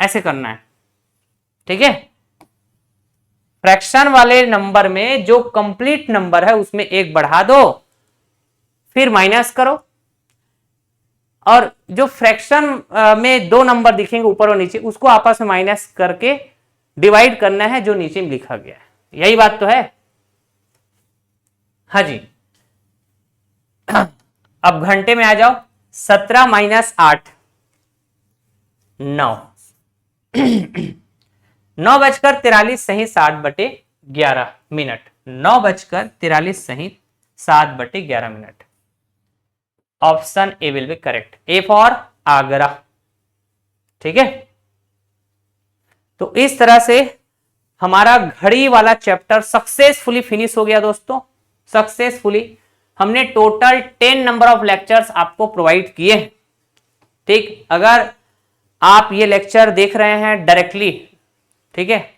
ऐसे करना है, ठीक है। फ्रैक्शन वाले नंबर में जो कंप्लीट नंबर है उसमें एक बढ़ा दो, फिर माइनस करो, और जो फ्रैक्शन में दो नंबर दिखेंगे ऊपर और नीचे, उसको आपस में माइनस करके डिवाइड करना है जो नीचे में लिखा गया है, यही बात तो है। हाँ जी, अब घंटे में आ जाओ, 17 - 8 9, 9:43 सही 60/11 मिनट, 9:43 सही 7/11 minute. Option A will be correct, A for Agra. ठीक है, तो इस तरह से हमारा घड़ी वाला चैप्टर सक्सेसफुली फिनिश हो गया दोस्तों। सक्सेसफुली हमने टोटल 10 नंबर ऑफ लेक्चर्स आपको प्रोवाइड किए। ठीक, अगर आप ये लेक्चर देख रहे हैं डायरेक्टली, ठीक है,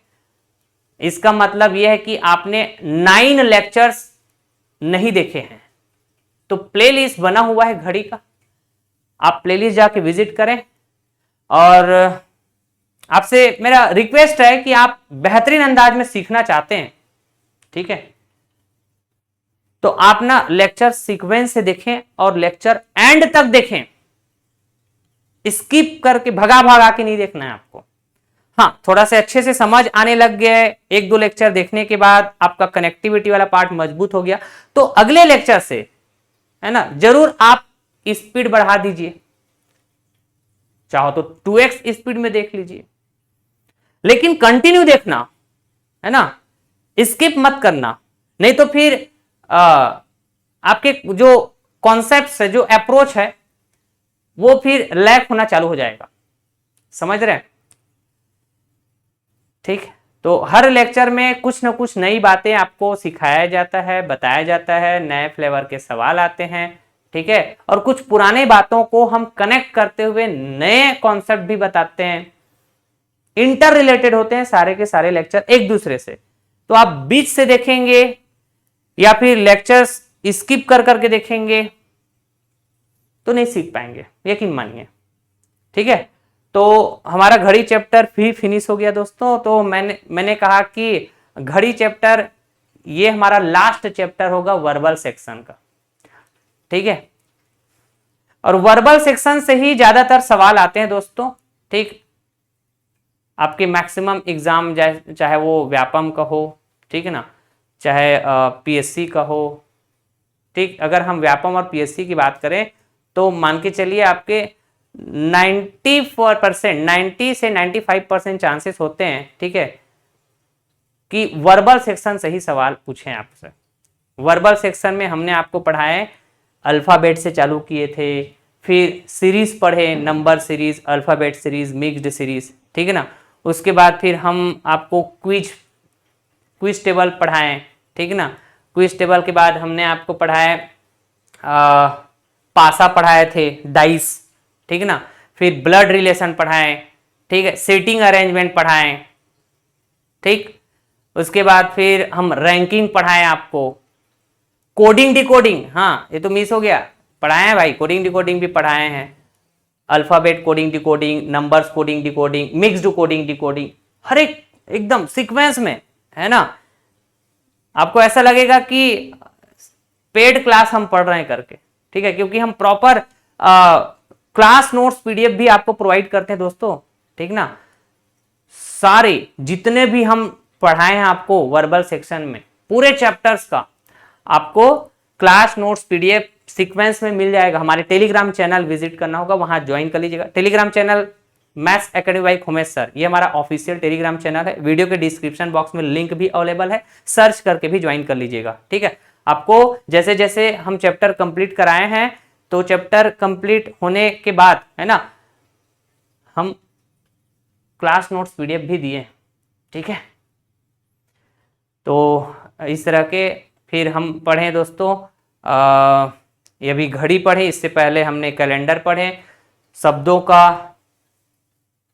इसका मतलब यह है कि आपने 9 लेक्चर्स नहीं देखे हैं। तो प्लेलिस्ट बना हुआ है घड़ी का, आप प्लेलिस्ट जाके विजिट करें। और आपसे मेरा रिक्वेस्ट है कि आप बेहतरीन अंदाज में सीखना चाहते हैं, ठीक है, तो आप ना लेक्चर सीक्वेंस से देखें और लेक्चर एंड तक देखें। स्किप करके भगा भगा के नहीं देखना है आपको। हाँ, थोड़ा सा अच्छे से समझ आने लग गया है, 1-2 लेक्चर देखने के बाद आपका कनेक्टिविटी वाला पार्ट मजबूत हो गया, तो अगले लेक्चर से, है ना, जरूर आप स्पीड बढ़ा दीजिए। चाहो तो 2x स्पीड में देख लीजिए, लेकिन कंटिन्यू देखना, है ना, स्किप मत करना। नहीं तो फिर आपके जो कॉन्सेप्ट है, जो अप्रोच है, वो फिर लैक होना चालू हो जाएगा। समझ रहे हैं? ठीक, तो हर लेक्चर में कुछ ना कुछ नई बातें आपको सिखाया जाता है, बताया जाता है, नए फ्लेवर के सवाल आते हैं, ठीक है, और कुछ पुराने बातों को हम कनेक्ट करते हुए नए कॉन्सेप्ट भी बताते हैं। इंटर रिलेटेड होते हैं सारे के सारे लेक्चर एक दूसरे से। तो आप बीच से देखेंगे या फिर लेक्चर्स स्किप कर करके देखेंगे तो नहीं सीख पाएंगे, यकीन मानिए। ठीक है, तो हमारा घड़ी चैप्टर भी फिनिश हो गया दोस्तों। तो मैंने कहा कि घड़ी चैप्टर ये हमारा लास्ट चैप्टर होगा वर्बल सेक्शन का। ठीक है, और वर्बल सेक्शन से ही ज्यादातर सवाल आते हैं दोस्तों। ठीक, आपके मैक्सिमम एग्जाम चाहे वो व्यापम का हो, ठीक है ना, चाहे पीएससी का हो। ठीक, अगर हम व्यापम और पीएससी की बात करें तो मान के चलिए आपके 90% 90 से 95% चांसेस होते हैं, ठीक है, कि वर्बल सेक्शन से ही सवाल पूछे आपसे। वर्बल सेक्शन में हमने आपको पढ़ाए, अल्फाबेट से चालू किए थे, फिर सीरीज पढ़े, number series, alphabet series, mixed series, ठीक है ना। उसके बाद फिर हम आपको क्विज टेबल पढ़ाएं, ठीक है ना। क्विज टेबल के बाद हमने आपको पढ़ाए पासा पढ़ाए थे, डाइस, ठीक है ना। फिर ब्लड रिलेशन पढ़ाएं, ठीक है, सेटिंग अरेंजमेंट पढ़ाएं, ठीक। उसके बाद फिर हम रैंकिंग पढ़ाएं आपको, कोडिंग डिकोडिंग, हाँ ये तो मिस हो गया, पढ़ाए हैं भाई, कोडिंग डिकोडिंग भी पढ़ाए हैं, alphabet coding decoding, numbers coding decoding, mixed coding decoding, हर एक एकदम सीक्वेंस में, है ना। आपको ऐसा लगेगा कि पेड क्लास हम पढ़ रहे हैं करके, ठीक है, क्योंकि हम प्रॉपर क्लास नोट्स पीडीएफ भी आपको प्रोवाइड करते हैं दोस्तों, ठीक ना। सारे जितने भी हम पढ़ाए हैं आपको वर्बल सेक्शन में, पूरे चैप्टर्स का आपको क्लास नोट्स पीडीएफ सीक्वेंस में मिल जाएगा। हमारे टेलीग्राम चैनल विजिट करना होगा, वहां ज्वाइन कर लीजिएगा। Telegram channel maths academy by Umesh sir, ये हमारा ऑफिशियल टेलीग्राम चैनल है। वीडियो के डिस्क्रिप्शन बॉक्स में लिंक भी अवेलेबल है, सर्च करके भी ज्वाइन कर लीजिएगा, ठीक है। आपको जैसे जैसे हम चैप्टर कंप्लीट कराए हैं, तो चैप्टर कंप्लीट होने के बाद, है ना, हम क्लास नोट्स पीडीएफ भी दिए, ठीक है। तो इस तरह के फिर हम पढ़े दोस्तों, ये भी घड़ी पढ़े, इससे पहले हमने कैलेंडर पढ़े, शब्दों का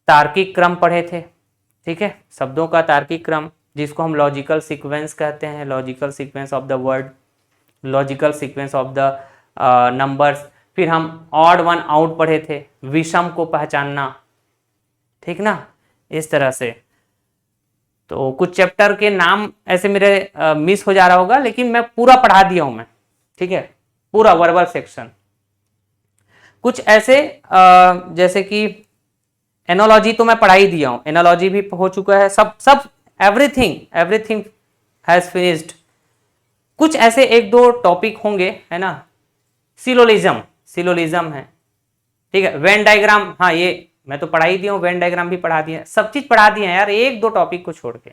तार्किक क्रम पढ़े थे, ठीक है, शब्दों का तार्किक क्रम जिसको हम लॉजिकल सीक्वेंस कहते हैं, logical sequence of the word, logical sequence of the numbers. फिर हम ऑड वन आउट पढ़े थे, विषम को पहचानना, ठीक ना, इस तरह से। तो कुछ चैप्टर के नाम ऐसे मेरे मिस हो जा रहा होगा, लेकिन मैं पूरा पढ़ा दिया हूं मैं, ठीक है, पूरा वर्बल सेक्शन। कुछ ऐसे जैसे कि एनोलॉजी तो मैं पढ़ा ही दिया हूं, एनोलॉजी भी हो चुका है, सब एवरीथिंग हैज फिनिश्ड। कुछ ऐसे 1-2 टॉपिक होंगे, है ना, सिलोलिज्म है, ठीक है, वेन डायग्राम, हाँ ये मैं तो पढ़ा ही दिया हूँ, वेन डायग्राम भी पढ़ा दिया, सब चीज पढ़ा दिए हैं यार, 1-2 टॉपिक को छोड़ के,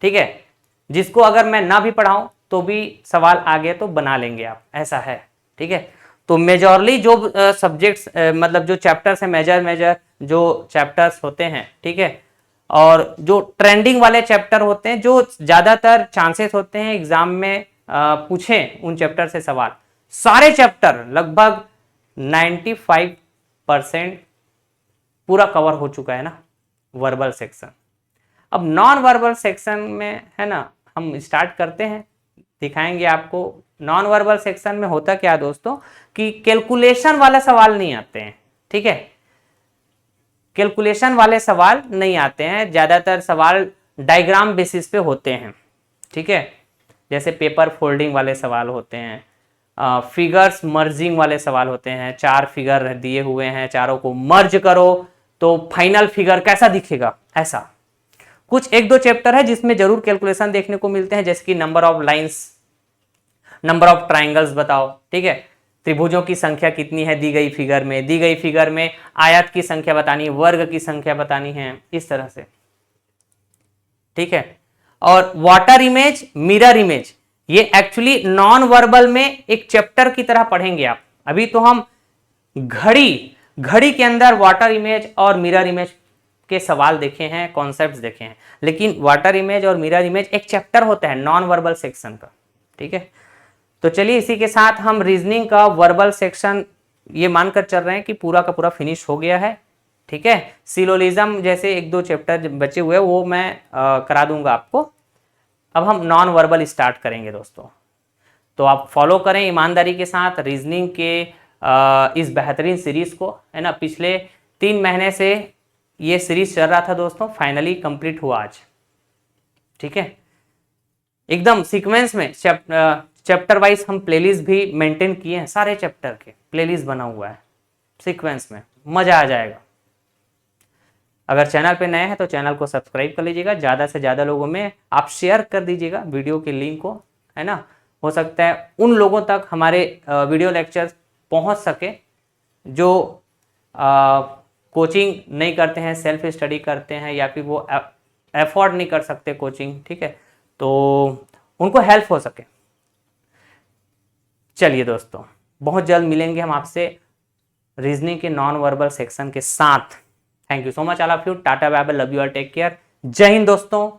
ठीक है। जिसको अगर मैं ना भी पढ़ाऊं तो भी सवाल आ गए तो बना लेंगे आप, ऐसा है। ठीक है, तो मेजॉरली जो सब्जेक्ट्स मतलब जो चैप्टर्स हैं, मेजर जो चैप्टर्स होते हैं, ठीक है, और जो ट्रेंडिंग वाले चैप्टर होते हैं, जो ज्यादातर चांसेस होते हैं एग्जाम में पूछे उन चैप्टर से सवाल, सारे चैप्टर लगभग 95% पूरा कवर हो चुका है ना वर्बल सेक्शन। अब नॉन वर्बल सेक्शन में है ना, हम स्टार्ट करते हैं, दिखाएंगे आपको। नॉन वर्बल सेक्शन में होता क्या दोस्तों कि कैलकुलेशन वाले सवाल नहीं आते हैं। ठीक है, कैलकुलेशन वाले सवाल नहीं आते हैं, ज्यादातर सवाल डायग्राम बेसिस पे होते हैं। ठीक है, जैसे पेपर फोल्डिंग वाले सवाल होते हैं, फिगर्स मर्जिंग वाले सवाल होते हैं, 4 फिगर दिए हुए हैं, चारों को मर्ज करो तो फाइनल फिगर कैसा दिखेगा, ऐसा कुछ 1-2 चैप्टर है जिसमें जरूर कैलकुलेशन देखने को मिलते हैं, जैसे कि number of lines, number of triangles बताओ। ठीक है, त्रिभुजों की संख्या कितनी है दी गई फिगर में, दी गई फिगर में आयत की संख्या बतानी है, वर्ग की संख्या बतानी है, इस तरह से। ठीक है, और वाटर इमेज, मिरर इमेज, ये एक्चुअली नॉन वर्बल में एक चैप्टर की तरह पढ़ेंगे आप। अभी तो हम घड़ी के अंदर वाटर इमेज और मिरर इमेज के सवाल देखे हैं, कॉन्सेप्ट्स देखे हैं, लेकिन वाटर इमेज और मिरर इमेज एक चैप्टर होता है नॉन वर्बल सेक्शन का। ठीक है, तो चलिए इसी के साथ हम रीजनिंग का वर्बल सेक्शन ये मानकर चल रहे हैं कि पूरा का पूरा फिनिश हो गया है। ठीक है, सिलोलिज्म जैसे 1-2 चैप्टर बचे हुए वो मैं करा दूंगा आपको। अब हम नॉन वर्बल स्टार्ट करेंगे दोस्तों, तो आप फॉलो करें ईमानदारी के साथ रीजनिंग के इस बेहतरीन सीरीज को, है ना। पिछले 3 महीने से ये सीरीज चल रहा था दोस्तों, फाइनली कंप्लीट हुआ आज। ठीक है, एकदम सीक्वेंस में चैप्टर वाइज हम प्लेलिस्ट भी मेंटेन किए हैं, सारे चैप्टर के प्लेलिस्ट बना हुआ है सीक्वेंस में, मजा आ जाएगा। अगर चैनल पे नए हैं तो चैनल को सब्सक्राइब कर लीजिएगा, ज़्यादा से ज़्यादा लोगों में आप शेयर कर दीजिएगा वीडियो के लिंक को, है ना। हो सकता है उन लोगों तक हमारे वीडियो लेक्चर पहुंच सके जो कोचिंग नहीं करते हैं, सेल्फ स्टडी करते हैं, या फिर वो अफोर्ड नहीं कर सकते कोचिंग। ठीक है, तो उनको हेल्प हो सके। चलिए दोस्तों, बहुत जल्द मिलेंगे हम आपसे रीजनिंग के नॉन वर्बल सेक्शन के साथ। Thank you so much all of you, tata bye bye, love you all, take care, जय हिंद दोस्तों।